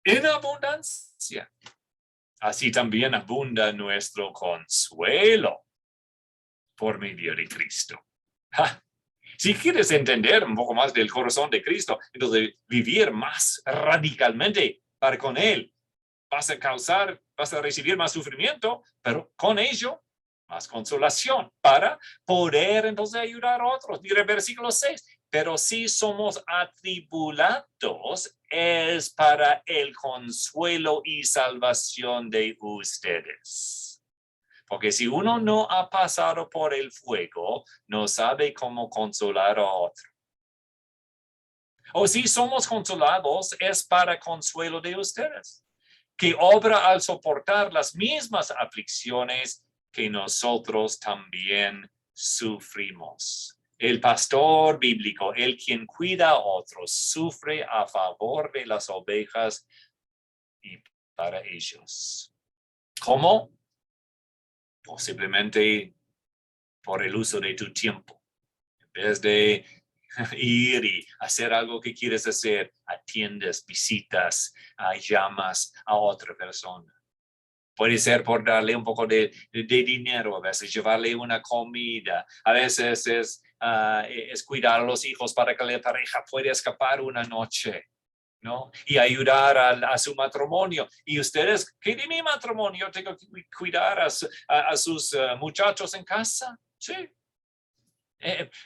En abundancia. Así también abunda nuestro consuelo por medio de Cristo. ¡Ja! Si quieres entender un poco más del corazón de Cristo, entonces vivir más radicalmente para con Él, vas a recibir más sufrimiento, pero con ello más consolación para poder entonces ayudar a otros. Mira el versículo 6, pero si somos atribulados es para el consuelo y salvación de ustedes. Porque si uno no ha pasado por el fuego, no sabe cómo consolar a otro. O si somos consolados, es para consuelo de ustedes, que obra al soportar las mismas aflicciones que nosotros también sufrimos. El pastor bíblico, el quien cuida a otros, sufre a favor de las ovejas y para ellos. ¿Cómo? Posiblemente por el uso de tu tiempo. En vez de ir y hacer algo que quieres hacer, atiendes, visitas, llamas a otra persona. Puede ser por darle un poco de dinero, a veces llevarle una comida, a veces es cuidar a los hijos para que la pareja pueda escapar una noche, ¿no? Y ayudar a su matrimonio. Y ustedes, ¿qué de mi matrimonio? Tengo que cuidar a sus muchachos en casa. Sí.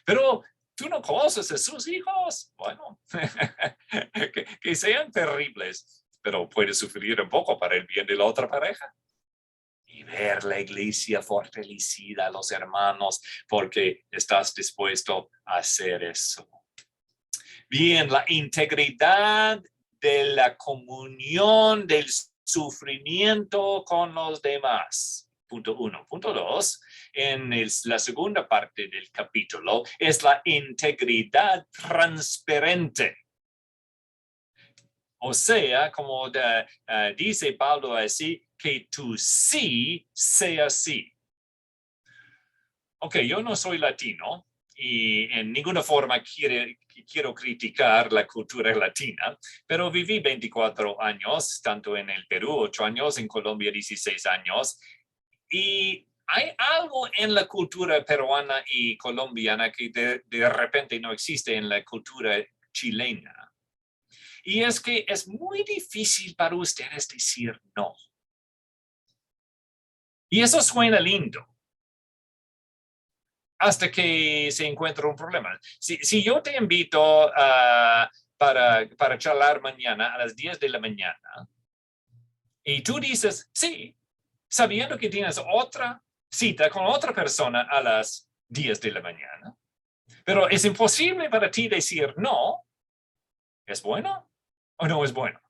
Pero tú no conoces a sus hijos. Bueno, que sean terribles, pero puedes sufrir un poco para el bien de la otra pareja. Y ver la iglesia fortalecida, a los hermanos, porque estás dispuesto a hacer eso. Bien, la integridad de la comunión del sufrimiento con los demás. Punto 1. Punto 2, en la segunda parte del capítulo, es la integridad transparente. O sea, como dice Pablo así, que tu sí sea sí. Ok, yo no soy latino y en ninguna forma quiero criticar la cultura latina, pero viví 24 años, tanto en el Perú, 8 años, en Colombia, 16 años, y hay algo en la cultura peruana y colombiana que de repente no existe en la cultura chilena. Y es que es muy difícil para ustedes decir no. Y eso suena lindo, hasta que se encuentra un problema. Si yo te invito para charlar mañana a las 10 de la mañana, Y tú dices, sí, sabiendo que tienes otra cita con otra persona a las 10 de la mañana. Pero es imposible para ti decir no. ¿Es bueno o no es bueno?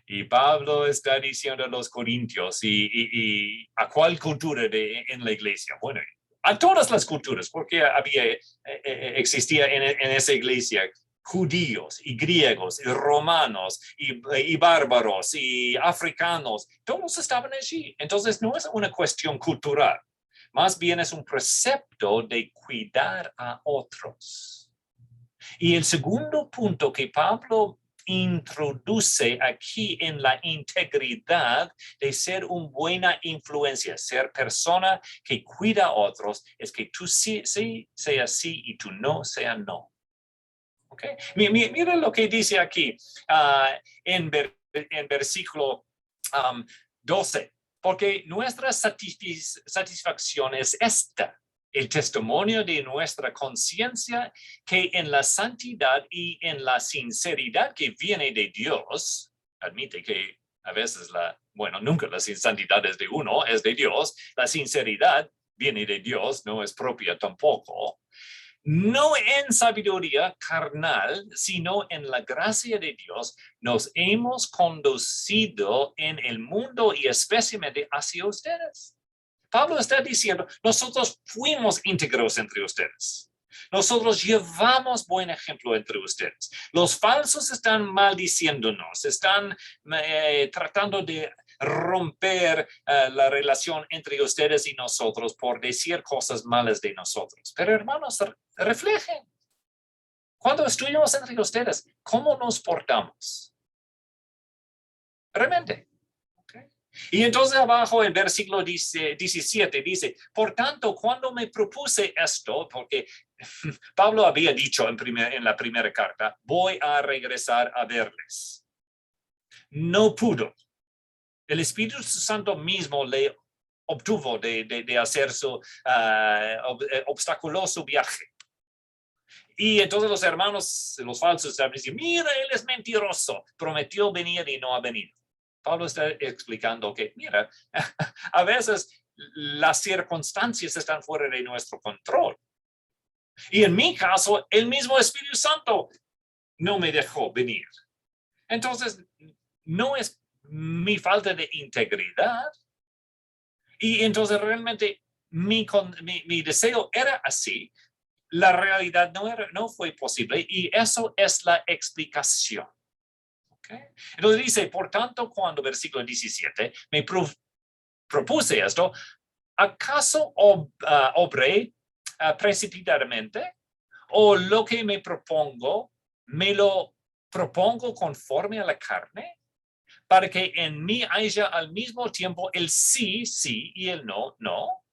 Y Pablo está diciendo a los corintios y a cuál cultura en la iglesia. Bueno, a todas las culturas, porque existía en esa iglesia judíos y griegos y romanos y bárbaros y africanos, todos estaban allí. Entonces no es una cuestión cultural, más bien es un precepto de cuidar a otros. Y el segundo punto que Pablo introduce aquí en la integridad de ser una buena influencia, ser persona que cuida a otros, es que tú sí sea sí y tú no sea no. ¿Okay? Mira lo que dice aquí en versículo 12, porque nuestra satisfacción es esta, el testimonio de nuestra conciencia, que en la santidad y en la sinceridad que viene de Dios, admite que a veces nunca la santidad es de uno, es de Dios, la sinceridad viene de Dios, no es propia tampoco. No en sabiduría carnal, sino en la gracia de Dios, nos hemos conducido en el mundo y especialmente hacia ustedes. Pablo está diciendo, nosotros fuimos íntegros entre ustedes. Nosotros llevamos buen ejemplo entre ustedes. Los falsos están maldiciéndonos, están tratando de romper la relación entre ustedes y nosotros por decir cosas malas de nosotros. Pero hermanos, reflejen. Cuando estuvimos entre ustedes, ¿cómo nos portamos? Realmente. Y entonces abajo el versículo 17 dice, por tanto, cuando me propuse esto, porque Pablo había dicho en la primera carta, voy a regresar a verles. No pudo. El Espíritu Santo mismo le obtuvo de hacer obstaculó su viaje. Y entonces los hermanos, los falsos, estaban diciendo, mira, él es mentiroso, prometió venir y no ha venido. Pablo está explicando que, mira, a veces las circunstancias están fuera de nuestro control. Y en mi caso, el mismo Espíritu Santo no me dejó venir. Entonces, no es mi falta de integridad. Y entonces realmente mi deseo era así. La realidad no fue posible y eso es la explicación. ¿Okay? Entonces dice, por tanto, versículo 17, me propuse esto, ¿acaso obré precipitadamente? ¿O lo que me lo propongo conforme a la carne? Para que en mí haya al mismo tiempo el sí, sí, y el no, no.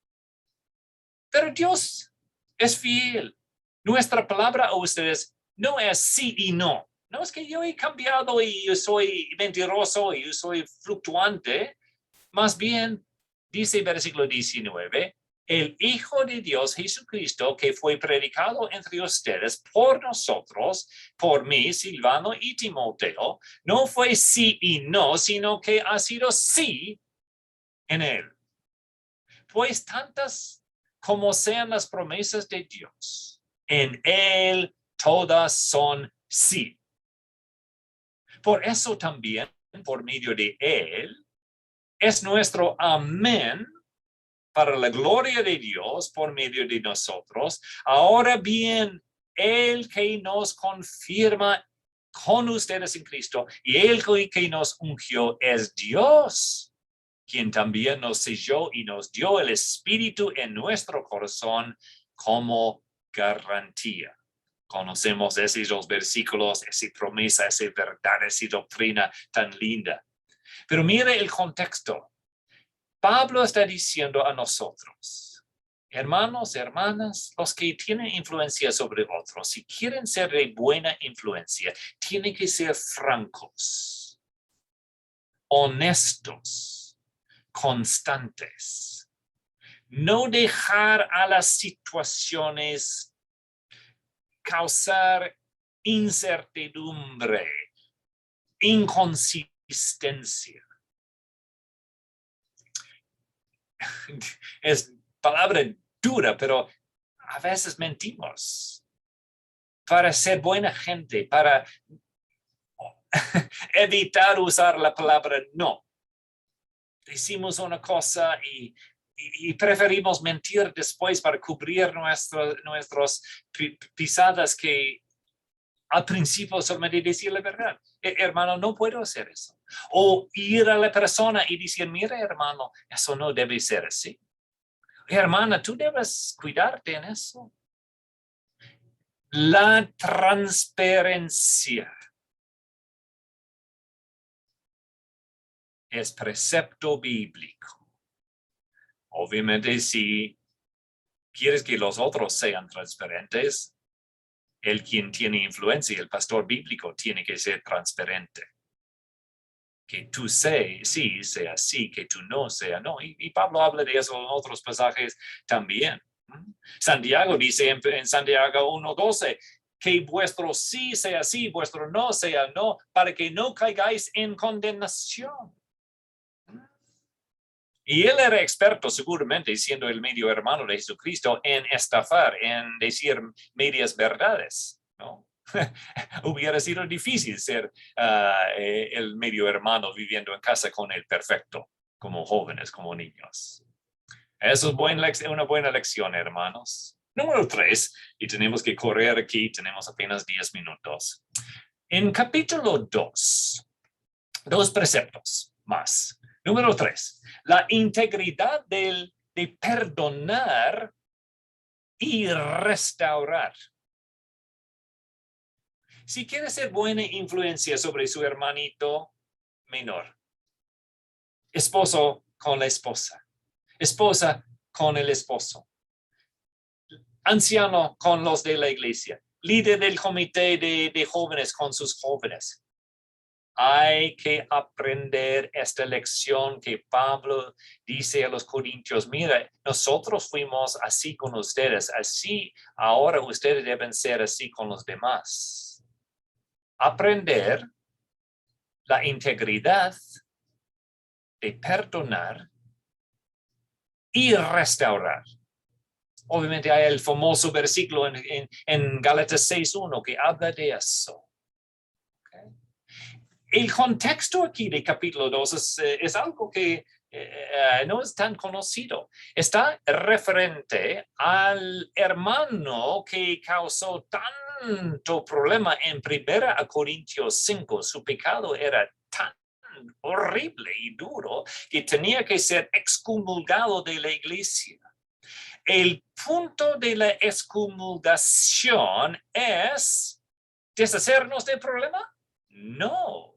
Pero Dios es fiel. Nuestra palabra a ustedes no es sí y no. No es que yo he cambiado y yo soy mentiroso y yo soy fluctuante. Más bien, dice versículo 19, el Hijo de Dios Jesucristo que fue predicado entre ustedes por nosotros, por mí, Silvano y Timoteo, no fue sí y no, sino que ha sido sí en él. Pues tantas como sean las promesas de Dios, en él todas son sí. Por eso también, por medio de él, es nuestro amén para la gloria de Dios por medio de nosotros. Ahora bien, el que nos confirma con ustedes en Cristo y el que nos ungió es Dios, quien también nos selló y nos dio el Espíritu en nuestro corazón como garantía. Conocemos esos dos versículos, esa promesa, esa verdad, esa doctrina tan linda. Pero mire el contexto. Pablo está diciendo a nosotros, hermanos, hermanas, los que tienen influencia sobre otros, si quieren ser de buena influencia, tienen que ser francos, honestos, constantes. No dejar a las situaciones causar incertidumbre, inconsistencia consistencia. Es palabra dura, pero a veces mentimos para ser buena gente, para evitar usar la palabra no. Decimos una cosa y preferimos mentir después para cubrir nuestras pisadas que al principio solamente decir la verdad. Hermano, no puedo hacer eso. O ir a la persona y decir, mira, hermano, eso no debe ser así. Hermana, tú debes cuidarte en eso. La transparencia es precepto bíblico. Obviamente, si quieres que los otros sean transparentes, el quien tiene influencia, el pastor bíblico, tiene que ser transparente. Que tú sí sea sí, que tú no sea no. Y Pablo habla de eso en otros pasajes también. Santiago dice en Santiago 1:12, que vuestro sí sea sí, vuestro no sea no, para que no caigáis en condenación. Y él era experto, seguramente, siendo el medio hermano de Jesucristo, en estafar, en decir medias verdades, ¿no? Hubiera sido difícil ser el medio hermano viviendo en casa con el perfecto, como jóvenes, como niños. Eso es una buena lección, hermanos. Número 3, y tenemos que correr aquí, tenemos apenas 10 minutos. En capítulo 2, 2 preceptos más. Número 3, la integridad de perdonar y restaurar. Si quiere ser buena influencia sobre su hermanito menor, esposo con la esposa, esposa con el esposo, anciano con los de la iglesia, líder del comité de jóvenes con sus jóvenes. Hay que aprender esta lección que Pablo dice a los corintios, mira, nosotros fuimos así con ustedes, así ahora ustedes deben ser así con los demás. Aprender la integridad de perdonar y restaurar. Obviamente hay el famoso versículo en Gálatas 6:1 que habla de eso. Okay. El contexto aquí de capítulo 2 es algo que no es tan conocido. Está referente al hermano que causó tanto problema en 1 Corintios 5. Su pecado era tan horrible y duro que tenía que ser excomulgado de la iglesia. El punto de la excomulgación es deshacernos del problema. No.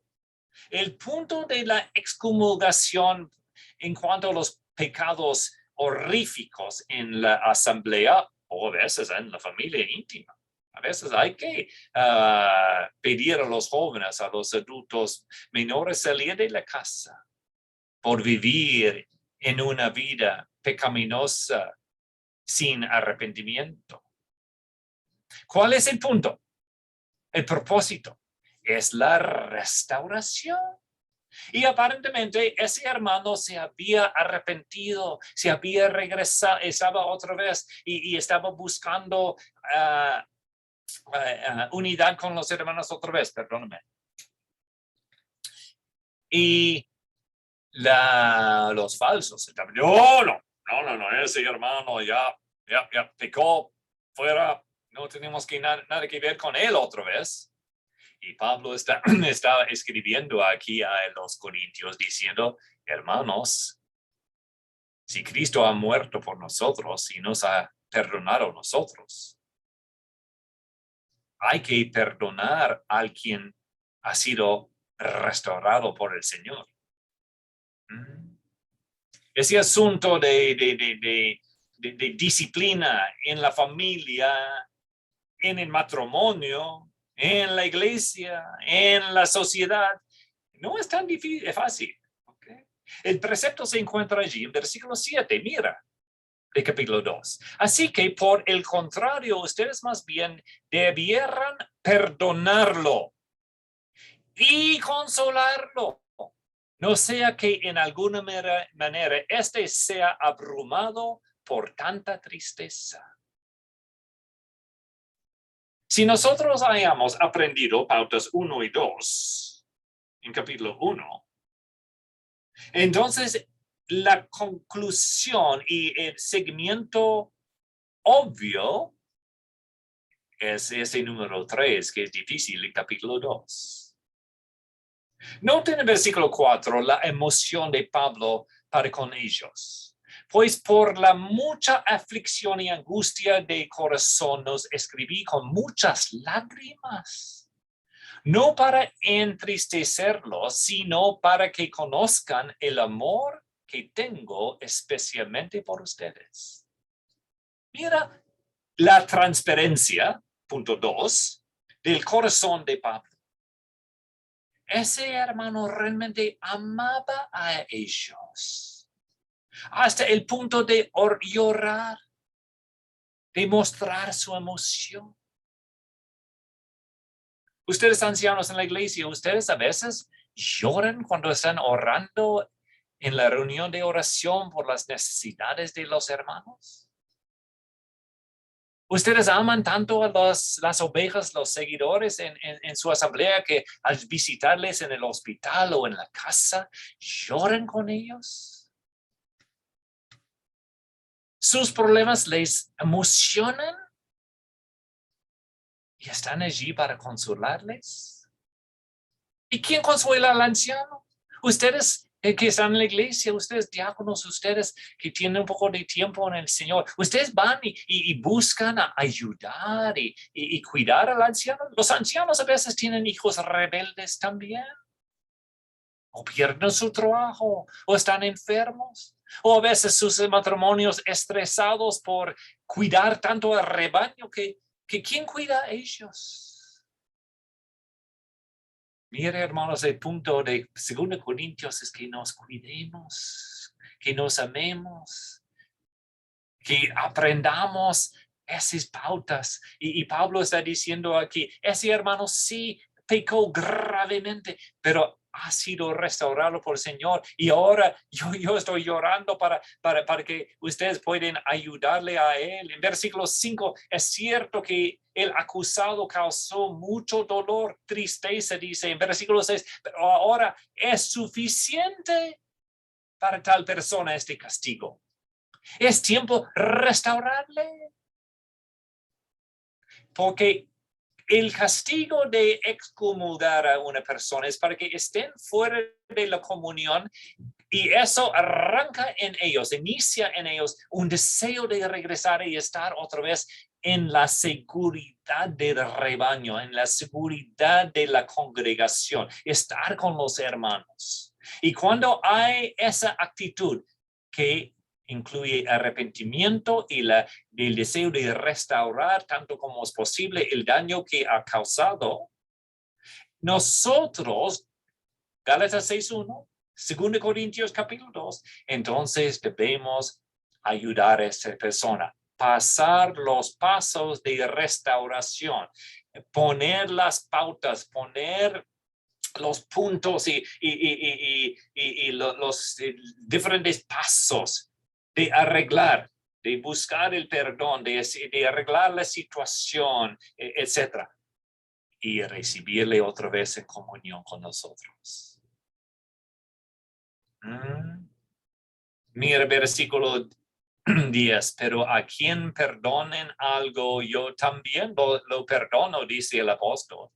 El punto de la excomulgación en cuanto a los pecados horríficos en la asamblea o a veces en la familia íntima. A veces hay que pedir a los jóvenes, a los adultos menores salir de la casa por vivir en una vida pecaminosa sin arrepentimiento. ¿Cuál es el punto? El propósito es la restauración. Y aparentemente ese hermano se había arrepentido, se había regresado, estaba otra vez y estaba buscando unidad con los hermanos otra vez, perdóname. Y los falsos estaban, no, ese hermano ya pecó, fuera, no tenemos nada que ver con él otra vez. Y Pablo está escribiendo aquí a los corintios diciendo, hermanos, si Cristo ha muerto por nosotros y nos ha perdonado a nosotros, hay que perdonar al quien ha sido restaurado por el Señor. Ese asunto de disciplina en la familia, en el matrimonio, en la iglesia, en la sociedad, no es tan fácil. ¿Okay? El precepto se encuentra allí en versículo 7, mira, de capítulo 2. Así que por el contrario, ustedes más bien debieran perdonarlo y consolarlo. No sea que en alguna manera éste sea abrumado por tanta tristeza. Si nosotros hayamos aprendido pautas 1 y 2 en capítulo 1, entonces la conclusión y el seguimiento obvio es ese número 3, que es difícil en capítulo 2. Noten en el versículo 4 la emoción de Pablo para con ellos. Pues por la mucha aflicción y angustia de corazón nos escribí con muchas lágrimas, no para entristecerlos, sino para que conozcan el amor que tengo especialmente por ustedes. Mira la transparencia, punto 2, del corazón de Pablo. Ese hermano realmente amaba a ellos hasta el punto de llorar, de mostrar su emoción. Ustedes ancianos en la iglesia, ustedes a veces lloran cuando están orando en la reunión de oración por las necesidades de los hermanos. Ustedes aman tanto a las ovejas, los seguidores en su asamblea, que al visitarles en el hospital o en la casa, lloran con ellos. Sus problemas les emocionan y están allí para consolarles. ¿Y quién consuela al anciano? Ustedes que están en la iglesia, ustedes diáconos, ustedes que tienen un poco de tiempo en el Señor, ustedes van y buscan ayudar y cuidar al anciano. Los ancianos a veces tienen hijos rebeldes también, o pierden su trabajo, o están enfermos, o a veces sus matrimonios estresados por cuidar tanto al rebaño que ¿quién cuida a ellos? Mire, hermanos, el punto de 2 Corintios es que nos cuidemos, que nos amemos, que aprendamos esas pautas. Y Pablo está diciendo aquí, ese hermano sí pecó gravemente, pero ha sido restaurado por el Señor. Y ahora yo estoy llorando para que ustedes puedan ayudarle a él. En versículo 5, es cierto que el acusado causó mucho dolor, tristeza, dice en versículo 6, pero ahora es suficiente para tal persona este castigo. Es tiempo restaurarle. Porque el castigo de excomulgar a una persona es para que estén fuera de la comunión y eso arranca en ellos, inicia en ellos un deseo de regresar y estar otra vez en la seguridad del rebaño, en la seguridad de la congregación, estar con los hermanos. Y cuando hay esa actitud que incluye arrepentimiento y el deseo de restaurar tanto como es posible el daño que ha causado, nosotros, Gálatas 6:1, 2 Corintios capítulo 2, entonces debemos ayudar a esa persona, pasar los pasos de restauración, poner las pautas, poner los puntos y los diferentes pasos de arreglar, de buscar el perdón, de arreglar la situación, etc. Y recibirle otra vez en comunión con nosotros. Mira, versículo 10, pero a quien perdonen algo, yo también lo perdono, dice el apóstol.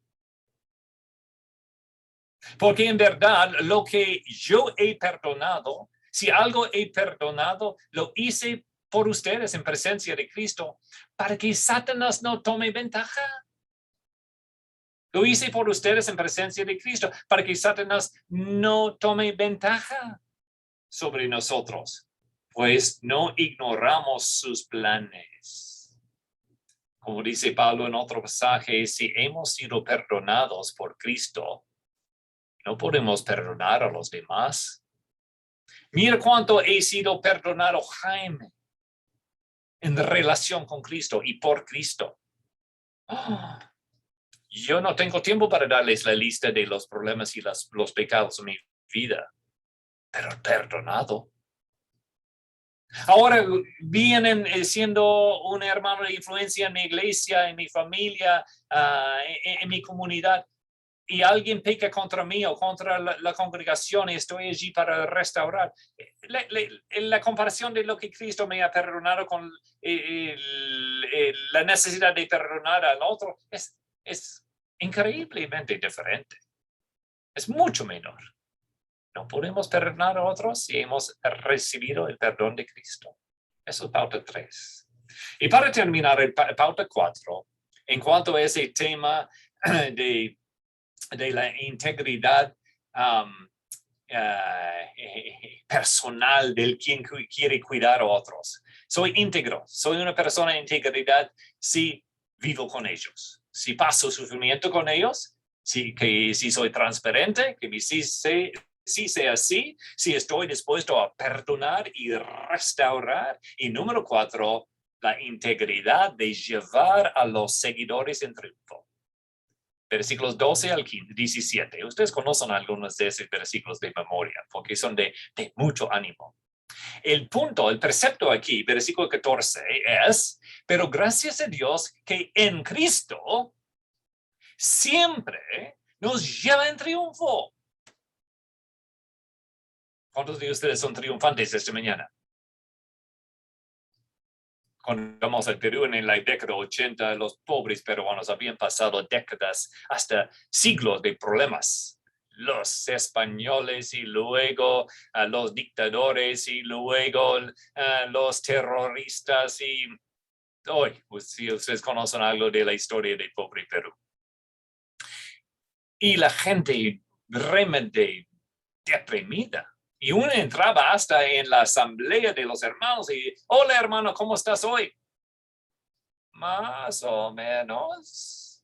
Porque en verdad lo que yo he perdonado, si algo he perdonado, lo hice por ustedes en presencia de Cristo, para que Satanás no tome ventaja. Lo hice por ustedes en presencia de Cristo, para que Satanás no tome ventaja sobre nosotros, pues no ignoramos sus planes. Como dice Pablo en otro pasaje, si hemos sido perdonados por Cristo, no podemos perdonar a los demás. Mira cuánto he sido perdonado, Jaime, en relación con Cristo y por Cristo. Yo no tengo tiempo para darles la lista de los problemas y los pecados de mi vida. pero perdonado. Ahora vienen siendo un hermano de influencia en mi iglesia, en mi familia, en mi comunidad, y alguien peca contra mí o contra la congregación y estoy allí para restaurar. La comparación de lo que Cristo me ha perdonado con la necesidad de perdonar al otro es increíblemente diferente. Es mucho menor. No podemos perdonar a otros si hemos recibido el perdón de Cristo. Eso es pauta 3. Y para terminar, el pauta 4, en cuanto a ese tema de la integridad personal del quien quiere cuidar a otros. Soy íntegro, soy una persona de integridad si vivo con ellos, si paso sufrimiento con ellos, si soy transparente, que sí sea así, si estoy dispuesto a perdonar y restaurar. Y número 4, la integridad de llevar a los seguidores en triunfo. Versículos 12 al 17. Ustedes conocen algunos de esos versículos de memoria, porque son de mucho ánimo. El punto, el precepto aquí, versículo 14, es, pero gracias a Dios que en Cristo siempre nos lleva en triunfo. ¿Cuántos de ustedes son triunfantes esta mañana? Cuando vamos al Perú en la década 80, los pobres peruanos habían pasado décadas, hasta siglos de problemas. Los españoles y luego los dictadores y luego los terroristas y hoy, pues, si ustedes conocen algo de la historia del pobre Perú. Y la gente realmente deprimida. Y uno entraba hasta en la asamblea de los hermanos y, hola hermano, ¿cómo estás hoy? Más o menos.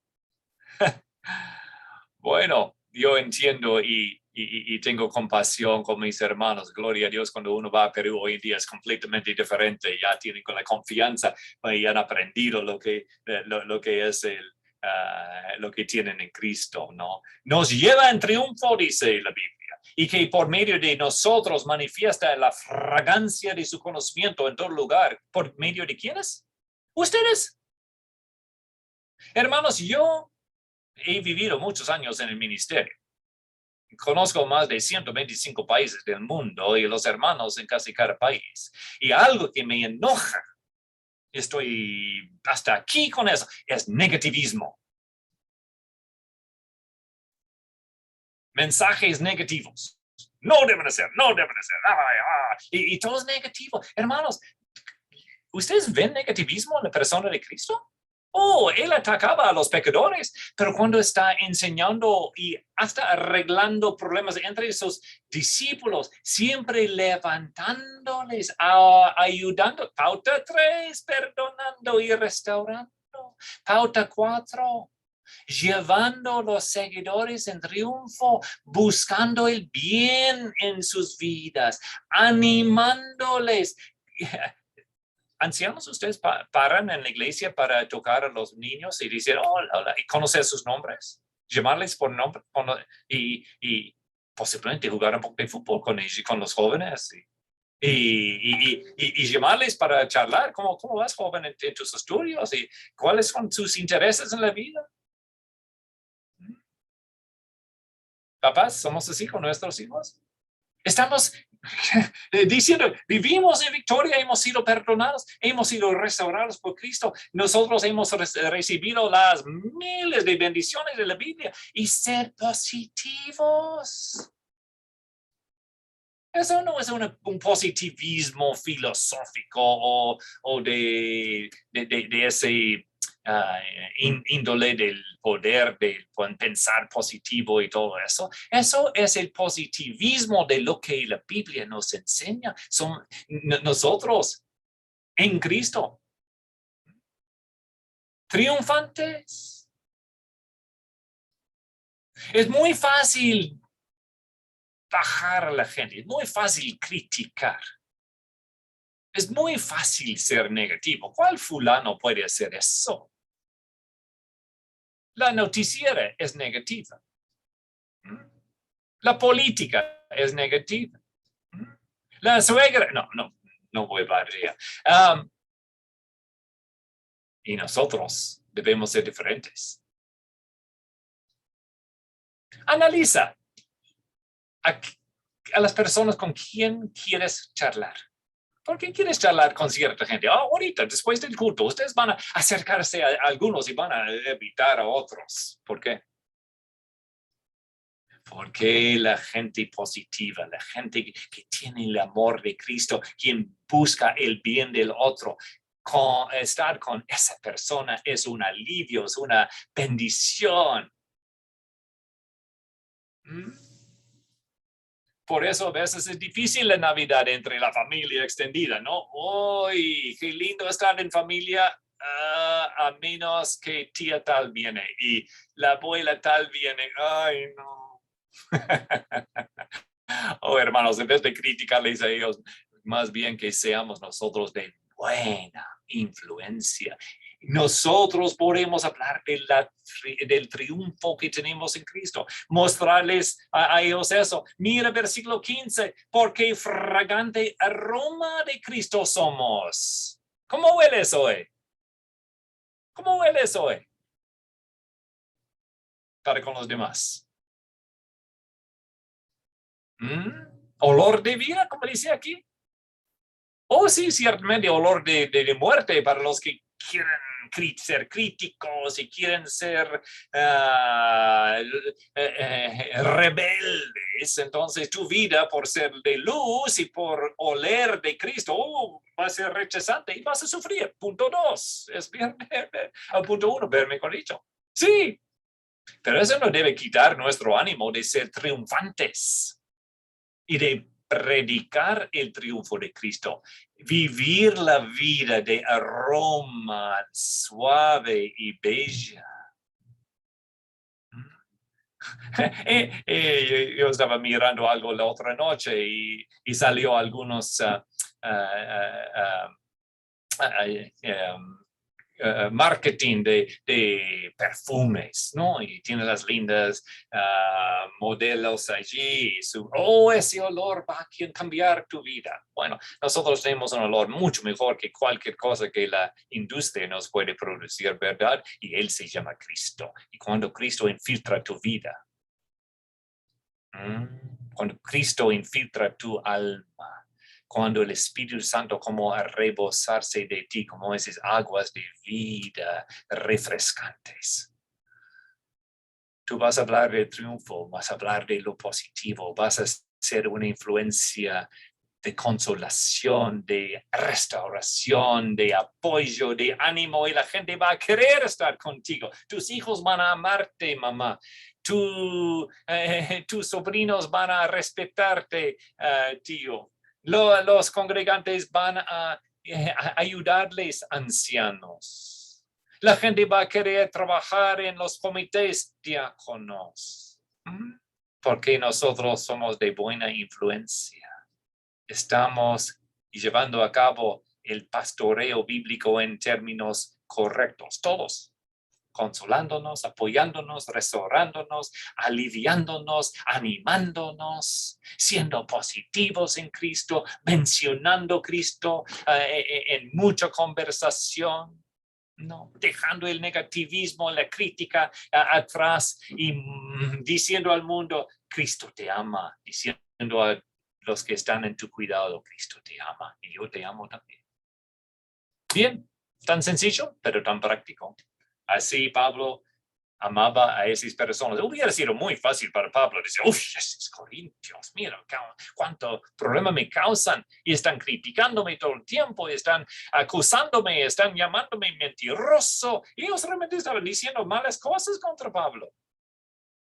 Bueno, yo entiendo y tengo compasión con mis hermanos. Gloria a Dios, cuando uno va a Perú hoy en día es completamente diferente. Ya tienen con la confianza y han aprendido lo que es lo que tienen en Cristo, ¿no? Nos lleva en triunfo, dice la Biblia, y que por medio de nosotros manifiesta la fragancia de su conocimiento en todo lugar. ¿Por medio de quiénes? Ustedes. Hermanos, yo he vivido muchos años en el ministerio. Conozco más de 125 países del mundo y los hermanos en casi cada país. Y algo que me enoja, estoy hasta aquí con eso, es negativismo. Mensajes negativos. No deben ser, no deben ser. Y todo es negativo. Hermanos, ¿ustedes ven negativismo en la persona de Cristo? Oh, él atacaba a los pecadores, pero cuando está enseñando y hasta arreglando problemas entre sus discípulos, siempre levantándoles, ayudando. Pauta 3, perdonando y restaurando. Pauta 4, llevando a los seguidores en triunfo, buscando el bien en sus vidas, animándoles. Ancianos, ustedes paran en la iglesia para tocar a los niños y decir, hola, hola, y conocer sus nombres, llamarles por nombre y posiblemente jugar un poco de fútbol con ellos y con los jóvenes y llamarles para charlar, ¿cómo vas, joven, en tus estudios y cuáles son tus intereses en la vida? Papás, ¿somos así con nuestros hijos? Estamos diciendo, vivimos en victoria, hemos sido perdonados, hemos sido restaurados por Cristo. Nosotros hemos recibido las miles de bendiciones de la Biblia y ser positivos. Eso no es un positivismo filosófico o de ese índole del poder de pensar positivo y todo eso. Eso es el positivismo de lo que la Biblia nos enseña. Son nosotros en Cristo triunfantes. Es muy fácil bajar a la gente, es muy fácil criticar. Es muy fácil ser negativo. ¿Cuál fulano puede hacer eso? La noticiera es negativa. La política es negativa. La suegra, no voy para allá. Y nosotros debemos ser diferentes. Analiza a las personas con quien quieres charlar. ¿Por qué quieres charlar con cierta gente? Ahorita, después del culto, ustedes van a acercarse a algunos y van a evitar a otros. ¿Por qué? Porque la gente positiva, la gente que tiene el amor de Cristo, quien busca el bien del otro, estar con esa persona es un alivio, es una bendición. Por eso a veces es difícil la Navidad entre la familia extendida, ¿no? ¡Uy, qué lindo estar en familia! A menos que tía tal viene y la abuela tal viene. ¡Ay, no! Oh, hermanos, en vez de criticarles a ellos, más bien que seamos nosotros de buena influencia. Nosotros podemos hablar del triunfo que tenemos en Cristo, mostrarles a ellos eso. Mira versículo 15, porque fragante aroma de Cristo somos. ¿Cómo hueles hoy? ¿Cómo hueles hoy? Para con los demás. ¿Olor de vida, como dice aquí? Oh, sí, ciertamente olor de muerte para los que quieren ser críticos y quieren ser rebeldes. Entonces tu vida, por ser de luz y por oler de Cristo, va a ser rechazante y vas a sufrir. Punto 2. Es bien. Punto 1, verme con dicho. Sí, pero eso no debe quitar nuestro ánimo de ser triunfantes y de predicar el triunfo de Cristo, vivir la vida de aroma suave y bella. Yo estaba mirando algo la otra noche y salió algunos marketing de perfumes, ¿no? Y tiene las lindas modelos allí. Ese olor va a cambiar tu vida. Bueno, nosotros tenemos un olor mucho mejor que cualquier cosa que la industria nos puede producir, ¿verdad? Y él se llama Cristo. Y cuando Cristo infiltra tu vida, cuando Cristo infiltra tu alma, cuando el Espíritu Santo como a rebosarse de ti, como esas aguas de vida refrescantes. Tú vas a hablar del triunfo, vas a hablar de lo positivo, vas a ser una influencia de consolación, de restauración, de apoyo, de ánimo, y la gente va a querer estar contigo. Tus hijos van a amarte, mamá. Tus sobrinos van a respetarte, tío. Los congregantes van a ayudarles ancianos. La gente va a querer trabajar en los comités diáconos, porque nosotros somos de buena influencia. Estamos llevando a cabo el pastoreo bíblico en términos correctos, todos, consolándonos, apoyándonos, restaurándonos, aliviándonos, animándonos, siendo positivos en Cristo, mencionando Cristo en mucha conversación, no, dejando el negativismo, la crítica atrás y diciendo al mundo, Cristo te ama, diciendo a los que están en tu cuidado, Cristo te ama y yo te amo también. Bien, tan sencillo, pero tan práctico. Así Pablo amaba a esas personas. Hubiera sido muy fácil para Pablo decir, esos corintios, mira cuánto problema me causan y están criticándome todo el tiempo, y están acusándome, están llamándome mentiroso, y ellos realmente estaban diciendo malas cosas contra Pablo.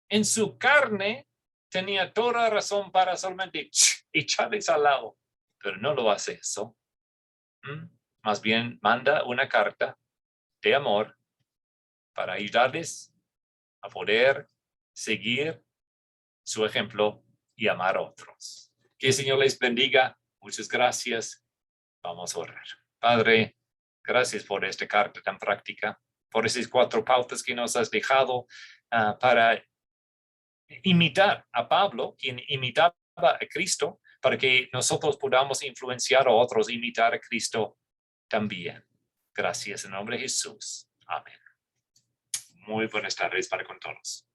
En su carne tenía toda razón para solamente echarles al lado, pero no lo hace eso. Más bien manda una carta de amor para ayudarles a poder seguir su ejemplo y amar a otros. Que el Señor les bendiga. Muchas gracias. Vamos a orar. Padre, gracias por esta carta tan práctica, por esas 4 pautas que nos has dejado para imitar a Pablo, quien imitaba a Cristo, para que nosotros podamos influenciar a otros, imitar a Cristo también. Gracias en nombre de Jesús. Amén. Muy buenas tardes para con todos.